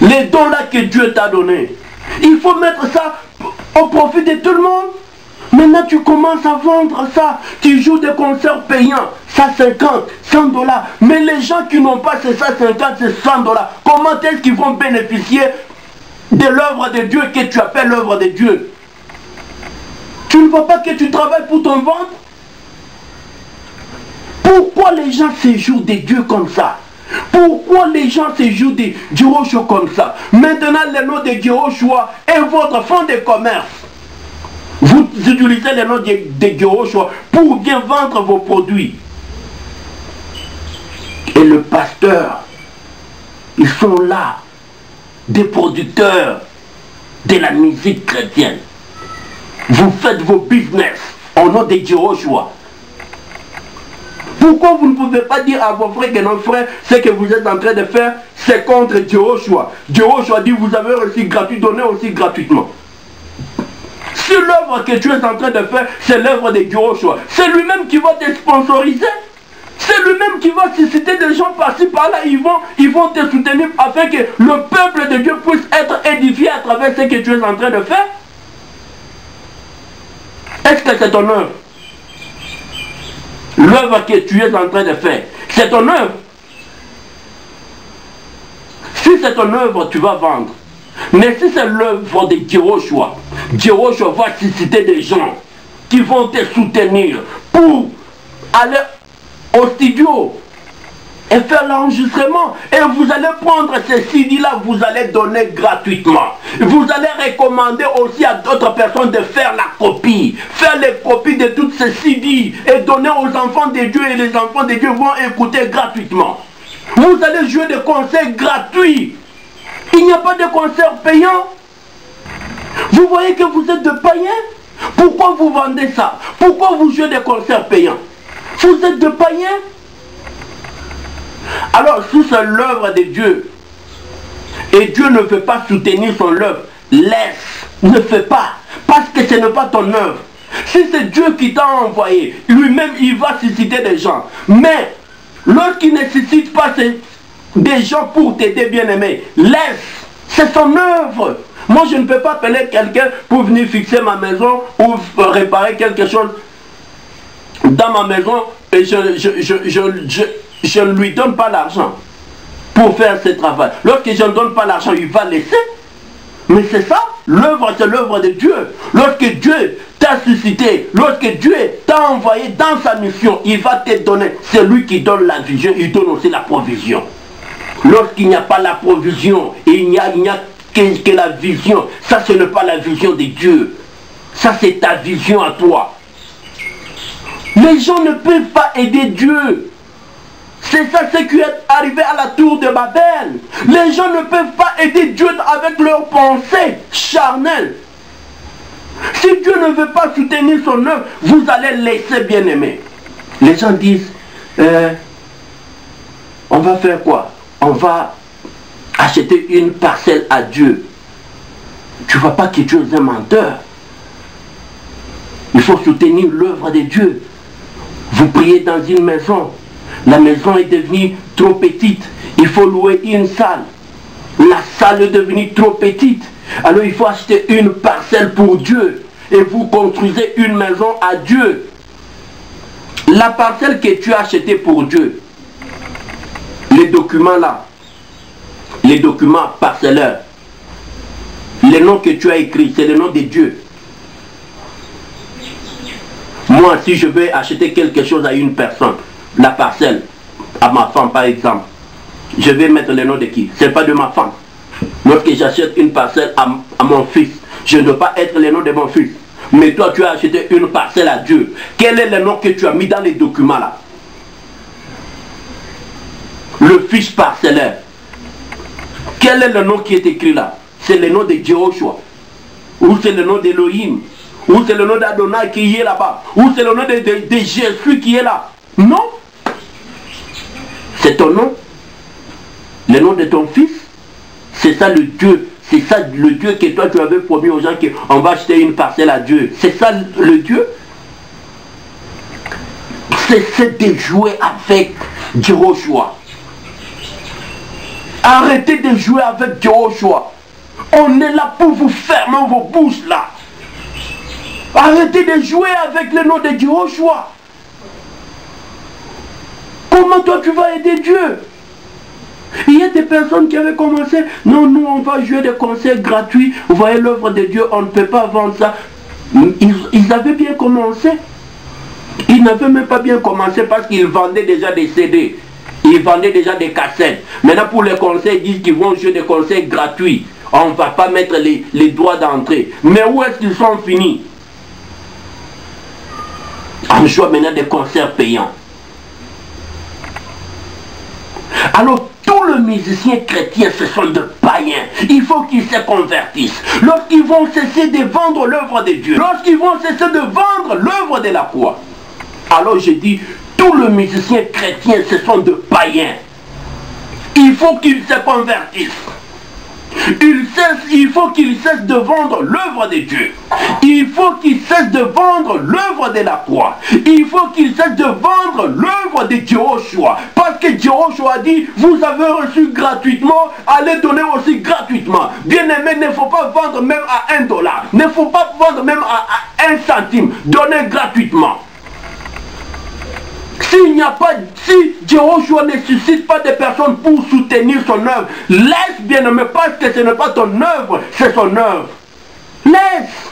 Les dons là que Dieu t'a donnés, il faut mettre ça au profit de tout le monde. Maintenant tu commences à vendre ça, tu joues des concerts payants, ça 50, 100 dollars. Mais les gens qui n'ont pas ces 50, ces 100 dollars, comment est-ce qu'ils vont bénéficier de l'œuvre de Dieu que tu appelles l'œuvre de Dieu? Tu ne vois pas que tu travailles pour ton ventre? Pourquoi les gens séjournent des dieux comme ça? Pourquoi les gens séjournent des Jehoshua comme ça? Maintenant le nom de Jehoshua est votre fonds de commerce. Vous utilisez le nom de Jehoshua pour bien vendre vos produits. Et le pasteur, ils sont là, des producteurs de la musique chrétienne. Vous faites vos business au nom de Jehoshua. Pourquoi vous ne pouvez pas dire à vos frères que non frères, ce que vous êtes en train de faire, c'est contre Jehoshua. Jehoshua dit, vous avez reçu gratuit, donnez aussi gratuitement. Si l'œuvre que tu es en train de faire, c'est l'œuvre de Jehoshua, c'est lui-même qui va te sponsoriser. C'est lui-même qui va susciter des gens par-ci par-là, ils vont te soutenir afin que le peuple de Dieu puisse être édifié à travers ce que tu es en train de faire. Est-ce que c'est ton œuvre? L'œuvre que tu es en train de faire, c'est ton œuvre. Si c'est ton œuvre, tu vas vendre. Mais si c'est l'œuvre de Jehoshua, Jehoshua va susciter des gens qui vont te soutenir pour aller au studio et faire l'enregistrement. Et vous allez prendre ces CD-là, vous allez donner gratuitement. Vous allez recommander aussi à d'autres personnes de faire la copie. Faire les copies de toutes ces CD et donner aux enfants de Dieu. Et les enfants de Dieu vont écouter gratuitement. Vous allez jouer des concerts gratuits. Il n'y a pas de concert payant. Vous voyez que vous êtes de païens. Pourquoi vous vendez ça? Pourquoi vous jouez des concerts payants? Vous êtes de païens. Alors, si c'est l'œuvre de Dieu, et Dieu ne veut pas soutenir son œuvre, laisse, ne fais pas, parce que ce n'est pas ton œuvre. Si c'est Dieu qui t'a envoyé, lui-même il va susciter des gens. Mais, lorsqu'il ne suscite pas des gens pour t'aider, bien-aimé, laisse, c'est son œuvre. Moi, je ne peux pas appeler quelqu'un pour venir fixer ma maison ou réparer quelque chose dans ma maison et je ne lui donne pas l'argent pour faire ce travail. Lorsque je ne donne pas l'argent, il va laisser. Mais c'est ça, l'œuvre, c'est l'œuvre de Dieu. Lorsque Dieu t'a suscité, lorsque Dieu t'a envoyé dans sa mission, il va te donner. C'est lui qui donne la vision, il donne aussi la provision. Lorsqu'il n'y a pas la provision, il n'y a que la vision. Ça, ce n'est pas la vision de Dieu. Ça, c'est ta vision à toi. Les gens ne peuvent pas aider Dieu. C'est ça ce qui est arrivé à la tour de Babel. Les gens ne peuvent pas aider Dieu avec leurs pensées charnelles. Si Dieu ne veut pas soutenir son œuvre, vous allez laisser, bien-aimé. Les gens disent, on va faire quoi? On va acheter une parcelle à Dieu. Tu ne vois pas que Dieu est un menteur. Il faut soutenir l'œuvre de Dieu. Vous priez dans une maison. La maison est devenue trop petite. Il faut louer une salle. La salle est devenue trop petite. Alors il faut acheter une parcelle pour Dieu. Et vous construisez une maison à Dieu. La parcelle que tu as achetée pour Dieu. Les documents là. Les documents parcellaires. Les noms que tu as écrits, c'est le nom de Dieu. Moi, si je vais acheter quelque chose à une personne, la parcelle, à ma femme par exemple, je vais mettre le nom de qui? Ce n'est pas de ma femme. Lorsque j'achète une parcelle à mon fils, je ne dois pas être le nom de mon fils. Mais toi, tu as acheté une parcelle à Dieu. Quel est le nom que tu as mis dans les documents là? Le fiche parcellaire. Quel est le nom qui est écrit là? C'est le nom de Jehoshua. Ou c'est le nom d'Elohim. Ou c'est le nom d'Adonai qui est là-bas. Ou c'est le nom de Jésus qui est là. Non. C'est ton nom. Le nom de ton fils. C'est ça le Dieu. C'est ça le Dieu que toi tu avais promis aux gens qu'on va acheter une parcelle à Dieu. C'est ça le Dieu. Cessez de jouer avec Jehoshua. Arrêtez de jouer avec Jehoshua. On est là pour vous fermer vos bouches là. Arrêtez de jouer avec le nom de Jehoshua. Comment toi tu vas aider Dieu? Il y a des personnes qui avaient commencé, non, nous on va jouer des concerts gratuits, vous voyez l'œuvre de Dieu, on ne peut pas vendre ça. Ils avaient bien commencé. Ils n'avaient même pas bien commencé parce qu'ils vendaient déjà des CD. Ils vendaient déjà des cassettes. Maintenant pour les concerts, ils disent qu'ils vont jouer des concerts gratuits. On ne va pas mettre les droits d'entrée. Mais où est-ce qu'ils sont finis? On joue maintenant des concerts payants. Alors, tous les musiciens chrétiens, ce sont de païens. Il faut qu'ils se convertissent. Lorsqu'ils vont cesser de vendre l'œuvre de Dieu, lorsqu'ils vont cesser de vendre l'œuvre de la croix, alors je dis, tous les musiciens chrétiens, ce sont de païens. Il faut qu'ils se convertissent. Il faut qu'ils cessent de vendre l'œuvre de Dieu. Il faut qu'ils cessent de vendre l'œuvre de la croix. Il faut qu'ils cessent de vendre l'œuvre de Jehoshua. Parce que Jehoshua dit, vous avez reçu gratuitement, allez donner aussi gratuitement. Bien aimé, il ne faut pas vendre même à $1. Il ne faut pas vendre même à 1 centime. Donnez gratuitement. S'il n'y a pas, si Jehoshua ne suscite pas de personnes pour soutenir son œuvre, laisse bien aimé, parce que ce n'est pas ton œuvre, c'est son œuvre. Laisse.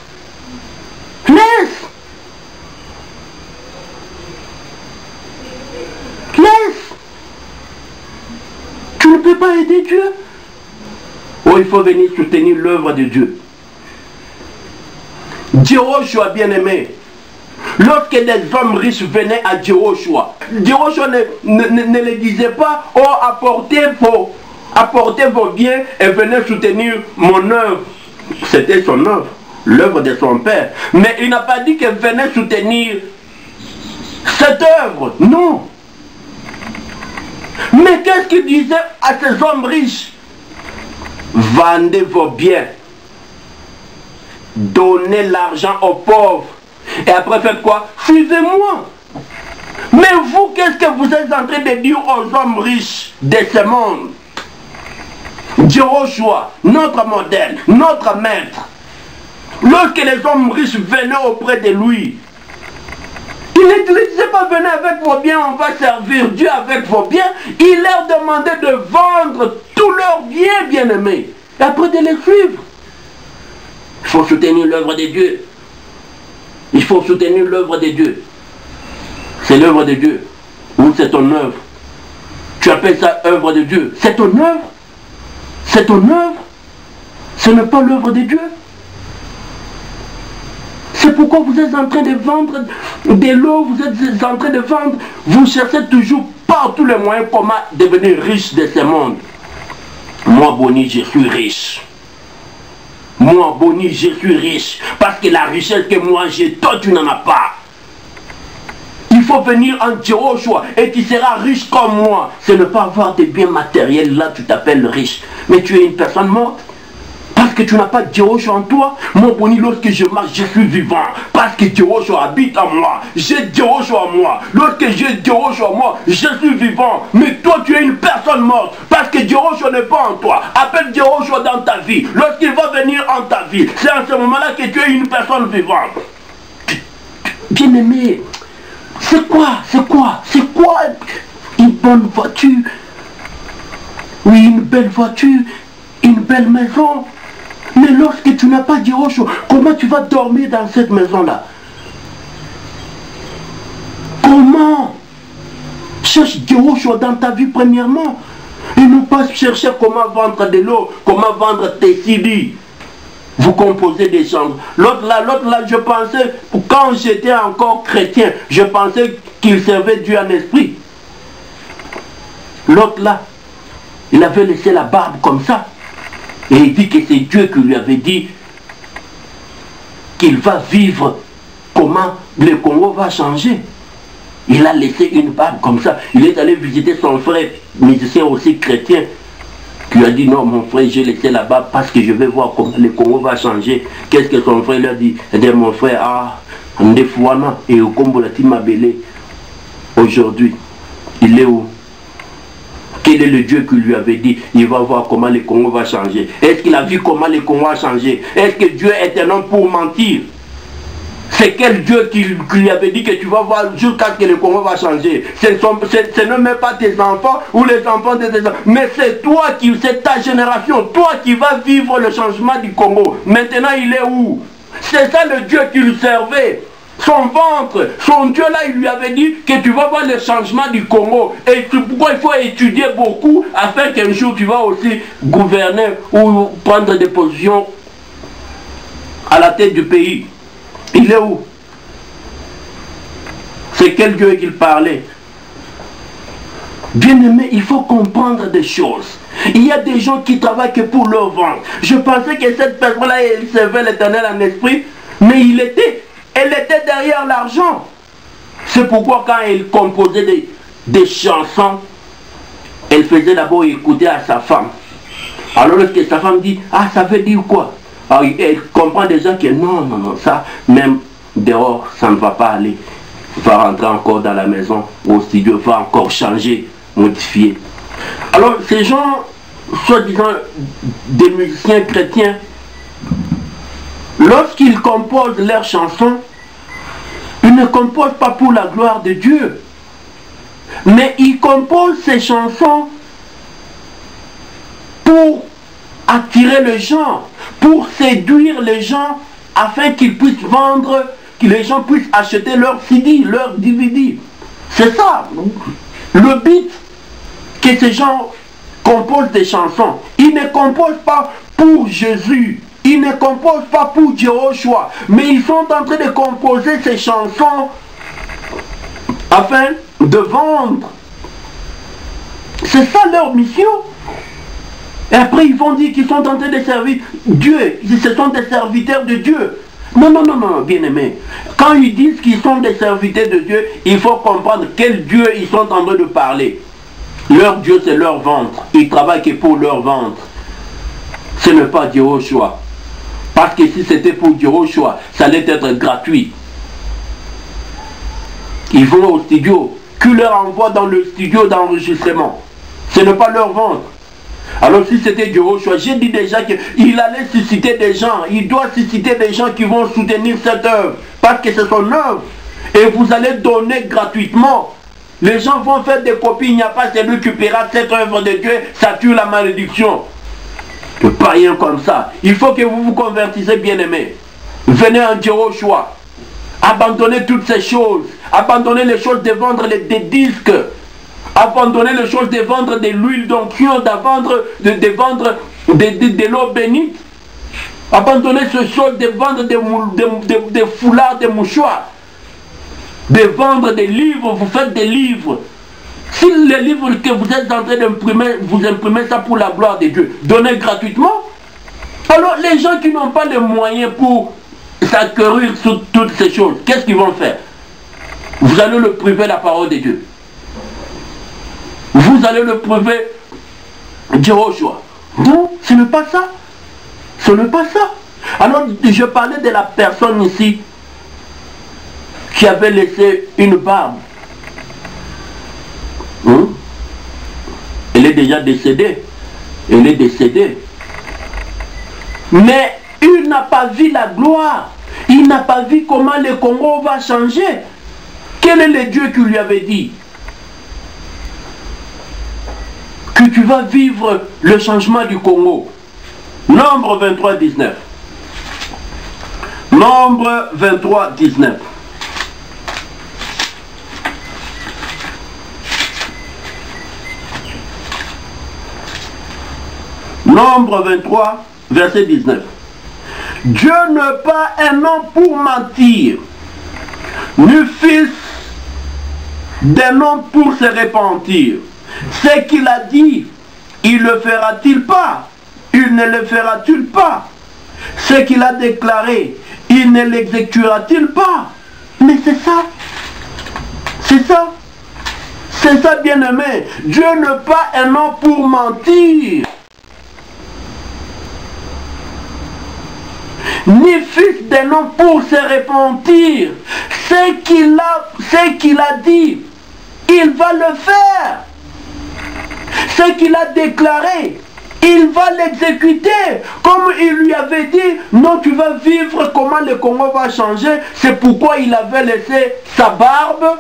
Laisse. Laisse. Tu ne peux pas aider Dieu. Oh, il faut venir soutenir l'œuvre de Dieu. Jehoshua bien aimé. Lorsque les hommes riches venaient à Jehoshua, Jehoshua ne les disait pas, oh apportez vos biens et venez soutenir mon œuvre. C'était son œuvre, l'œuvre de son père. Mais il n'a pas dit que venez soutenir cette œuvre, non. Mais qu'est-ce qu'il disait à ces hommes riches? Vendez vos biens, donnez l'argent aux pauvres. Et après faites quoi? Suivez-moi. Mais vous, qu'est-ce que vous êtes en train de dire aux hommes riches de ce monde? Jehoshua, notre modèle, notre maître, lorsque les hommes riches venaient auprès de lui, il ne disait pas venez avec vos biens, on va servir Dieu avec vos biens. Il leur demandait de vendre tous leurs biens, bien-aimés, et après de les suivre. Il faut soutenir l'œuvre de Dieu. Il faut soutenir l'œuvre de Dieu. C'est l'œuvre de Dieu. Ou c'est ton œuvre. Tu appelles ça œuvre de Dieu. C'est ton œuvre. C'est ton œuvre. Ce n'est pas l'œuvre de Dieu. C'est pourquoi vous êtes en train de vendre de l'eau, vous êtes en train de vendre. Vous cherchez toujours par tous les moyens comment devenir riche de ce monde. Moi, Boni, je suis riche. Moi, Boni, je suis riche. Parce que la richesse que moi j'ai, toi, tu n'en as pas. Il faut venir en Jehoshua et tu seras riche comme moi. Ce n'est pas avoir des biens matériels, là, tu t'appelles riche. Mais tu es une personne morte. Parce que tu n'as pas Jehoshua en toi. Mon Boni, lorsque je marche, je suis vivant. Parce que Jehoshua habite en moi. J'ai Jehoshua en moi. Lorsque j'ai Jehoshua en moi, je suis vivant. Mais toi, tu es une personne morte. Parce que Jehoshua n'est pas en toi. Appelle Jehoshua dans ta vie. Lorsqu'il va venir en ta vie, c'est en ce moment-là que tu es une personne vivante. Bien-aimé, c'est quoi une bonne voiture? Oui, une belle voiture, une belle maison. Mais lorsque tu n'as pas Jehoshua, comment tu vas dormir dans cette maison-là? Comment? Cherche Jehoshua dans ta vie premièrement. Et non pas chercher comment vendre de l'eau, comment vendre tes CD. Vous composez des chambres. L'autre là, je pensais, quand j'étais encore chrétien, je pensais qu'il servait Dieu en esprit. L'autre là, il avait laissé la barbe comme ça. Et il dit que c'est Dieu qui lui avait dit qu'il va vivre, comment le Congo va changer. Il a laissé une barbe comme ça. Il est allé visiter son frère, musicien aussi chrétien, qui a dit non mon frère, j'ai laissé la barbe parce que je vais voir comment le Congo va changer. Qu'est-ce que son frère lui a dit? Il dit mon frère, ah, ndefouana et au Combo la timabele. Aujourd'hui, il est où? Quel est le Dieu qui lui avait dit, il va voir comment le Congo va changer? Est-ce qu'il a vu comment le Congo va changer? Est-ce que Dieu est un homme pour mentir? C'est quel Dieu qui lui avait dit que tu vas voir jusqu'à ce que le Congo va changer? Ce n'est même pas tes enfants ou les enfants de tes enfants, mais c'est toi c'est ta génération, toi qui vas vivre le changement du Congo. Maintenant, il est où? C'est ça le Dieu qui lui servait. Son ventre, son Dieu là, il lui avait dit que tu vas voir le changement du Congo. Et pourquoi il faut étudier beaucoup afin qu'un jour tu vas aussi gouverner ou prendre des positions à la tête du pays. Il est où? C'est quel Dieu qu'il parlait? Bien-aimé, il faut comprendre des choses. Il y a des gens qui travaillent que pour leur ventre. Je pensais que cette personne-là, elle servait l'Éternel en esprit, mais elle était derrière l'argent. C'est pourquoi quand elle composait des chansons, elle faisait d'abord écouter à sa femme. Alors que sa femme dit, ah, ça veut dire quoi? Alors, elle comprend déjà que non, ça, même dehors, ça ne va pas aller. Va rentrer encore dans la maison, au studio, va encore changer, modifier. Alors, ces gens, soi-disant des musiciens chrétiens, lorsqu'ils composent leurs chansons, ils ne composent pas pour la gloire de Dieu, mais ils composent ces chansons pour attirer les gens, pour séduire les gens, afin qu'ils puissent vendre, que les gens puissent acheter leurs CD, leurs DVD. C'est ça, le but que ces gens composent des chansons. Ils ne composent pas pour Jésus, ils ne composent pas pour Jéhoshua, mais ils sont en train de composer ces chansons afin de vendre. C'est ça leur mission. Et après ils vont dire qu'ils sont en train de servir Dieu, ce sont des serviteurs de Dieu. Non, bien aimé. Quand ils disent qu'ils sont des serviteurs de Dieu, il faut comprendre quel Dieu ils sont en train de parler. Leur Dieu, c'est leur ventre. Ils travaillent que pour leur ventre. Ce n'est pas Jéhoshua. Parce que si c'était pour Jéhoshua, ça allait être gratuit. Ils vont au studio. Qui leur envoie dans le studio d'enregistrement? Ce n'est pas leur ventre. Alors si c'était Jéhoshua, j'ai dit déjà qu'il allait susciter des gens, il doit susciter des gens qui vont soutenir cette œuvre, parce que c'est son œuvre. Et vous allez donner gratuitement. Les gens vont faire des copies, il n'y a pas celui qui paiera cette œuvre de Dieu, ça tue la malédiction. Le païen comme ça. Il faut que vous vous convertissez, bien-aimés. Venez en Jéhoshua. Abandonnez toutes ces choses. Abandonnez les choses de vendre des disques. Abandonnez les choses de vendre de l'huile d'onction, de vendre de l'eau bénite. Abandonnez ces choses de vendre des foulards, des mouchoirs. De vendre des livres, vous faites des livres. Si les livres que vous êtes en train d'imprimer, vous imprimez ça pour la gloire de Dieu, donnez gratuitement. Alors les gens qui n'ont pas les moyens pour s'acquérir sur toutes ces choses, qu'est-ce qu'ils vont faire? Vous allez le priver la parole de Dieu. Vous allez le priver Jéhoshua. Non, ce n'est pas ça. Ce n'est pas ça. Alors je parlais de la personne ici qui avait laissé une barbe. Elle est déjà décédée. Elle est décédée. Mais il n'a pas vu la gloire. Il n'a pas vu comment le Congo va changer. Quel est le Dieu qui lui avait dit que tu vas vivre le changement du Congo? Nombre 23, 19. Nombre 23, 19. Nombre 23, verset 19. Dieu n'est pas un homme pour mentir, ni fils d'un homme pour se repentir. Ce qu'il a dit, il le fera-t-il pas? Il ne le fera-t-il pas? Ce qu'il a déclaré, il ne l'exécutera-t-il pas? Mais c'est ça. C'est ça. C'est ça, bien-aimé. Dieu n'est pas un homme pour mentir, ni fils d'un homme pour se repentir. Ce qu'il a dit, il va le faire. Ce qu'il a déclaré, il va l'exécuter. Comme il lui avait dit, non, tu vas vivre, comment le Congo va changer. C'est pourquoi il avait laissé sa barbe.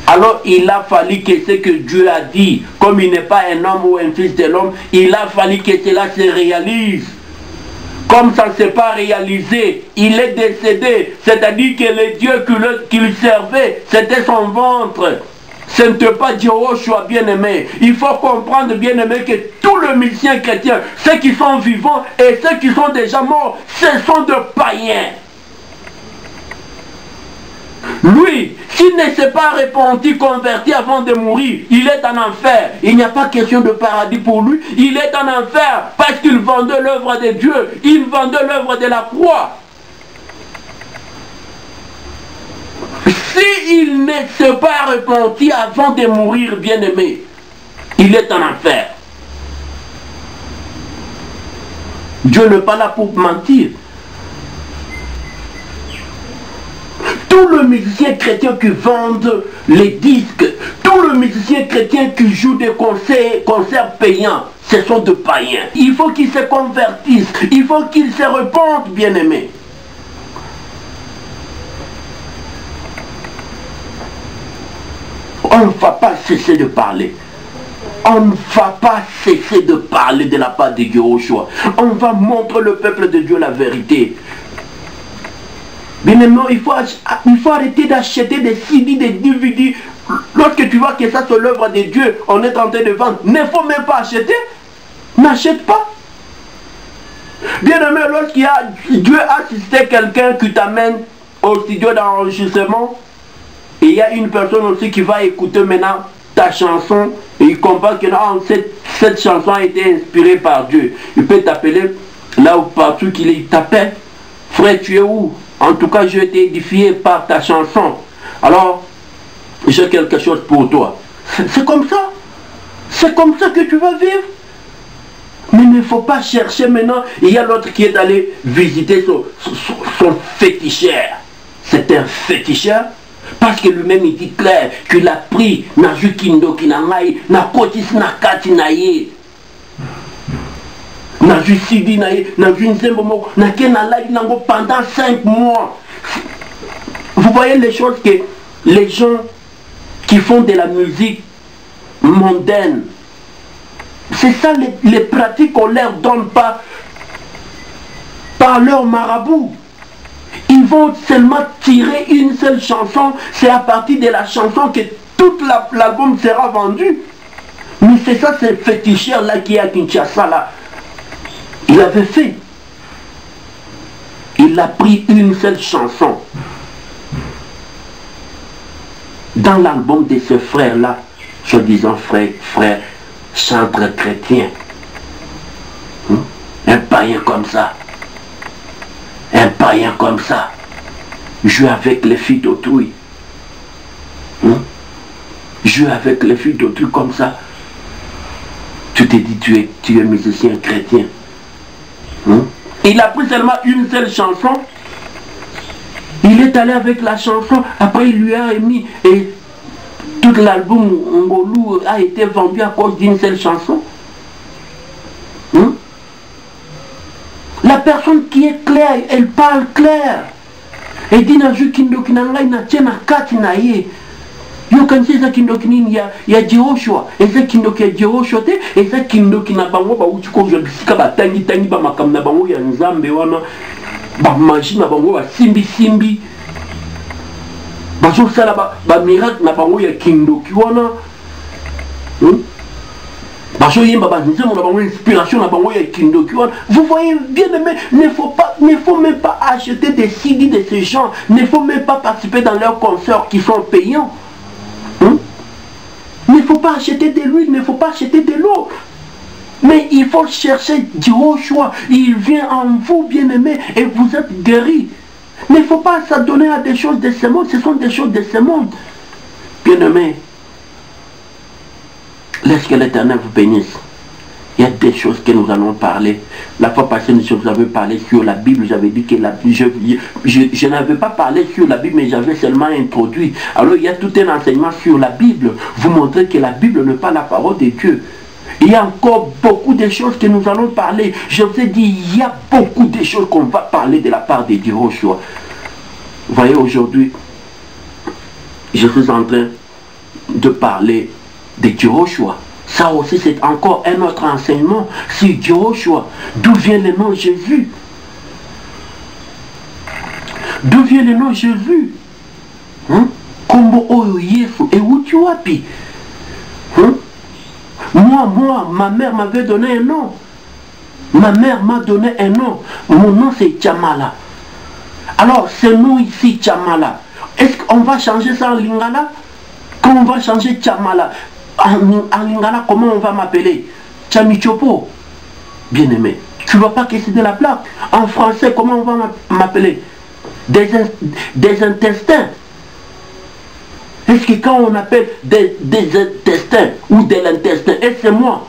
Alors il a fallu que ce que Dieu a dit, comme il n'est pas un homme ou un fils de l'homme, il a fallu que cela se réalise. Comme ça ne s'est pas réalisé, il est décédé. C'est-à-dire que le Dieu qu'il servait, c'était son ventre. Ce n'était pas Jéhoshua bien-aimé. Il faut comprendre bien-aimé que tous les musiciens chrétiens, ceux qui sont vivants et ceux qui sont déjà morts, ce sont des païens. Lui, s'il ne s'est pas repenti, converti avant de mourir, il est en enfer. Il n'y a pas question de paradis pour lui. Il est en enfer parce qu'il vendait l'œuvre de Dieu. Il vendait l'œuvre de la croix. S'il ne s'est pas repenti avant de mourir, bien-aimé, il est en enfer. Dieu n'est pas là pour mentir. Tous les musiciens chrétiens qui vendent les disques, tous les musiciens chrétiens qui jouent des concerts payants, ce sont des païens. Il faut qu'ils se convertissent, il faut qu'ils se repentent, bien-aimés. On ne va pas cesser de parler. On ne va pas cesser de parler de la part de Jéhoshua. On va montrer le peuple de Dieu la vérité. Bien aimé, il faut arrêter d'acheter des CD, des DVD. Lorsque tu vois que ça c'est l'œuvre de Dieu, on est en train de vendre. Il ne faut même pas acheter. N'achète pas. Bien aimé, lorsqu'il y a Dieu a assisté quelqu'un qui t'amène au studio d'enregistrement, et il y a une personne aussi qui va écouter maintenant ta chanson et il comprend que non, cette chanson a été inspirée par Dieu. Il peut t'appeler là où partout qu'il est, il t'appelle. Frère, tu es où? En tout cas, je t'ai édifié par ta chanson. Alors, j'ai quelque chose pour toi. C'est comme ça. C'est comme ça que tu vas vivre. Mais il ne faut pas chercher maintenant. Il y a l'autre qui est allé visiter son féticheur. C'est un féticheur. Parce que lui-même il dit clair qu'il a pris na jukindo kinangai na kotis na kati na ye na jusidi na ye na junzembo moko na kena live nango pendant 5 mois. Vous voyez les choses que les gens qui font de la musique mondaine, c'est ça les pratiques qu'on leur donne pas par leur marabout. Ils vont seulement tirer une seule chanson. C'est à partir de la chanson que tout l'album sera vendu. Mais c'est ça, ce féticheur là qui est à Kinshasa là. Il avait fait. Il a pris une seule chanson dans l'album de ce frère là, soi-disant frère chantre chrétien. Un païen comme ça. Un païen comme ça, joue avec les filles d'autrui. Joue avec les filles d'autrui comme ça. Tu te dis, tu es musicien chrétien. Il a pris seulement une seule chanson. Il est allé avec la chanson. Après, il lui a émis. Et tout l'album Ngolou a été vendu à cause d'une seule chanson. La personne qui est claire, elle parle clair. Elle dit na ju kindo kinangai na tena kati na ye. Yo kanisi za kindo kinini ya Jéhoshua. Eza kindo ki ya Jéhoshua te, eza kindo kina bango ba uti ko jobisika ba tangi ba makam na bango ya nzambe wana. Ba magie na bango ba simbi. Ba zo sala ba miracle na bango ya kindo ki wana. Vous voyez bien aimé, il ne faut même pas acheter des CD de ces gens, il ne faut même pas participer dans leurs concerts qui sont payants. Il ne faut pas acheter de l'huile, il ne faut pas acheter de l'eau. Mais il faut chercher Jéhoshua, il vient en vous bien aimé et vous êtes guéris. Il ne faut pas s'adonner à des choses de ce monde, ce sont des choses de ce monde. Bien aimé, laisse que l'Éternel vous bénisse. Il y a des choses que nous allons parler. La fois passée, je vous avais parlé sur la Bible. J'avais dit que je n'avais pas parlé sur la Bible, mais j'avais seulement introduit. Alors il y a tout un enseignement sur la Bible. Vous montrez que la Bible n'est pas la parole de Dieu. Il y a encore beaucoup de choses que nous allons parler. Je vous ai dit, il y a beaucoup de choses qu'on va parler de la part de Jehoshua. Vous voyez, aujourd'hui, je suis en train de parler de Jehoshua. Ça aussi, c'est encore un autre enseignement sur Jehoshua. D'où vient le nom Jésus? D'où vient le nom Jésus? Kombo oyo Yesu et où tu wapi? Moi, ma mère m'avait donné un nom. Ma mère m'a donné un nom. Mon nom c'est Tchamala. Alors, ce nom ici, Tchamala, est-ce qu'on va changer ça en Lingala? Quand on va changer Tchamala, en Lingala, comment on va m'appeler? Tchamichopo. Bien-aimé, tu ne vois pas que c'est de la plaque. En français, comment on va m'appeler? Des intestins. Est-ce que quand on appelle des intestins ou de l'intestin, est-ce que c'est moi?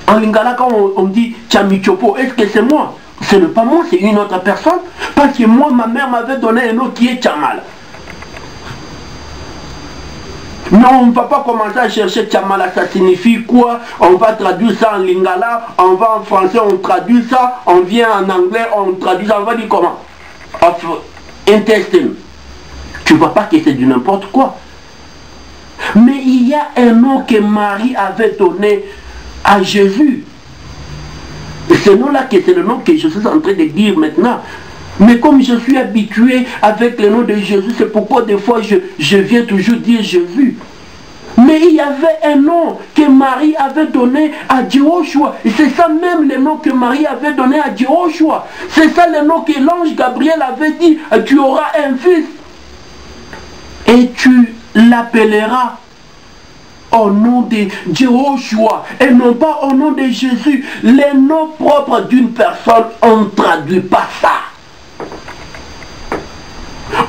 En Lingala, quand on dit Tchamichopo, est-ce que c'est moi? Ce n'est pas moi, c'est une autre personne. Parce que moi, ma mère m'avait donné un nom qui est Tchamala. Non, on ne va pas commencer à chercher Tchamala, ça signifie quoi? On va traduire ça en Lingala, on va en français, on traduit ça, on vient en anglais, on traduit ça, on va dire comment? Intestine. Tu ne vois pas que c'est du n'importe quoi. Mais il y a un nom que Marie avait donné à Jésus. Et ce nom-là, c'est le nom que je suis en train de dire maintenant. Mais comme je suis habitué avec le nom de Jésus, c'est pourquoi des fois je viens toujours dire Jésus. Mais il y avait un nom que Marie avait donné à Jehoshua. Et c'est ça même le nom que Marie avait donné à Jehoshua. C'est ça le nom que l'ange Gabriel avait dit, tu auras un fils. Et tu l'appelleras au nom de Jehoshua et non pas au nom de Jésus. Les noms propres d'une personne, on ne traduit pas ça.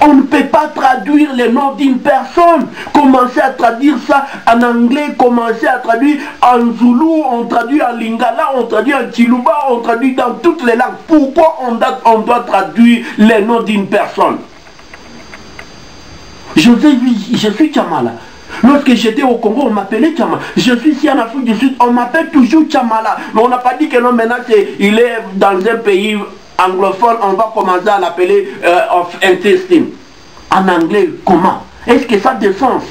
On ne peut pas traduire le nom d'une personne. Commencer à traduire ça en anglais, commencer à traduire en zoulou, on traduit en lingala, on traduit en chiluba, on traduit dans toutes les langues. Pourquoi on doit traduire le nom d'une personne? Je suis Tchamala. Lorsque j'étais au Congo, on m'appelait Tchamala. Je suis ici en Afrique du Sud, on m'appelle toujours Tchamala. Mais on n'a pas dit que non, maintenant il est dans un pays anglophone, on va commencer à l'appeler of intestine. En anglais, comment? Est-ce que ça a du sens?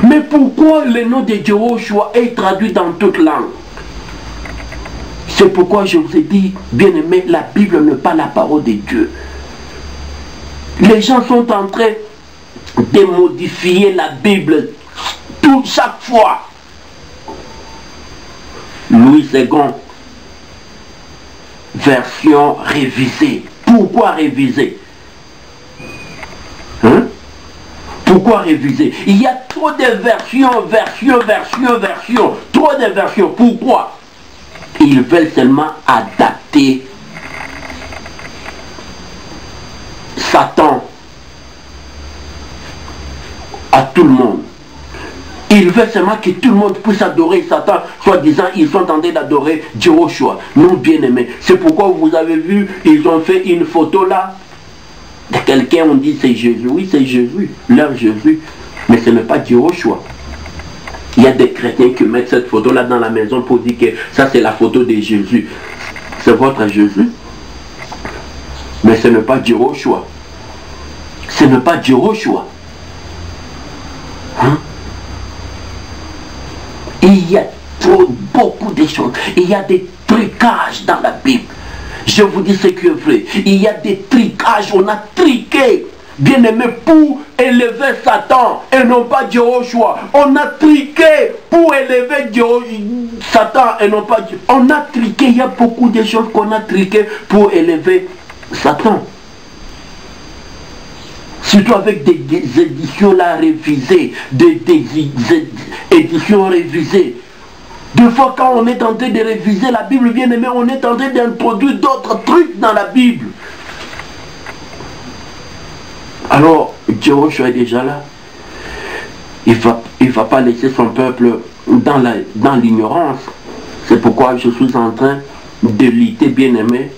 Mais pourquoi le nom de Jehoshua est traduit dans toute langue? C'est pourquoi je vous ai dit, bien aimé, la Bible n'est pas la parole de Dieu. Les gens sont en train de modifier la Bible chaque fois. Louis II, version révisée. Pourquoi réviser? Pourquoi réviser? Il y a trop de versions. Trop de versions. Pourquoi? Ils veulent seulement adapter Satan à tout le monde. Ils veulent seulement que tout le monde puisse adorer Satan, soi-disant ils sont en train d'adorer Jehoshua. Non, bien aimé. C'est pourquoi vous avez vu, ils ont fait une photo là de quelqu'un, on dit c'est Jésus. Oui, c'est Jésus, leur Jésus. Mais ce n'est pas Jehoshua. Il y a des chrétiens qui mettent cette photo là dans la maison pour dire que ça c'est la photo de Jésus. C'est votre Jésus. Mais ce n'est pas Jehoshua. Ce n'est pas Jehoshua. Il y a beaucoup de choses. Il y a des trucages dans la Bible. Je vous dis ce qui est vrai. Il y a des trucages. On a triqué, bien aimé, pour élever Satan et non pas Jehoshua. On a triqué pour élever Satan et non pas Dieu. On a triqué. Il y a beaucoup de choses qu'on a triqué pour élever Satan. Surtout avec des éditions là révisées, des éditions révisées. Des fois quand on est en train de réviser la Bible, bien aimé, on est en train d'introduire d'autres trucs dans la Bible. Alors, Jehoshua est déjà là. Il va pas laisser son peuple dans l'ignorance. C'est pourquoi je suis en train de lutter, bien-aimé,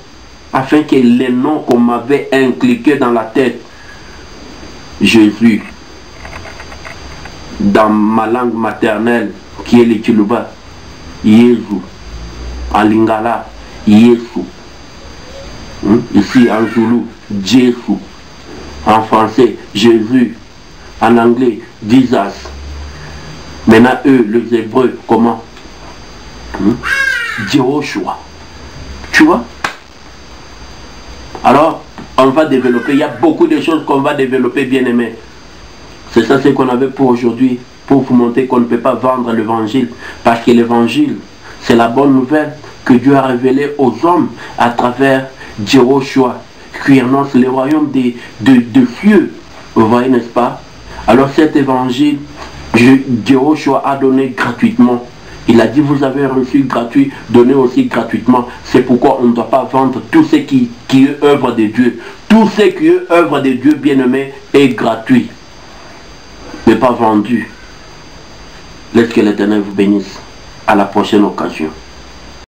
afin que les noms qu'on m'avait inculqués dans la tête, Jésus, dans ma langue maternelle, qui est le Chiluba, Jésus, en Lingala, Jésus, ici en Zoulou, Jésus, en français, Jésus, en anglais, Jesus. Maintenant, eux, les Hébreux, comment? Jehoshua. Tu vois? Alors, on va développer, il y a beaucoup de choses qu'on va développer, bien aimé. C'est ça ce qu'on avait pour aujourd'hui, pour vous montrer qu'on ne peut pas vendre l'évangile. Parce que l'évangile, c'est la bonne nouvelle que Dieu a révélée aux hommes à travers Jehoshua, qui annonce le royaume de Dieu. Vous voyez, n'est-ce pas? Alors cet évangile, Jehoshua a donné gratuitement. Il a dit, vous avez reçu gratuit, donnez aussi gratuitement. C'est pourquoi on ne doit pas vendre tout ce qui est œuvre de Dieu. Tout ce qui est œuvre de Dieu, bien-aimé, est gratuit. Mais pas vendu. Laisse que l'Éternel vous bénisse. À la prochaine occasion.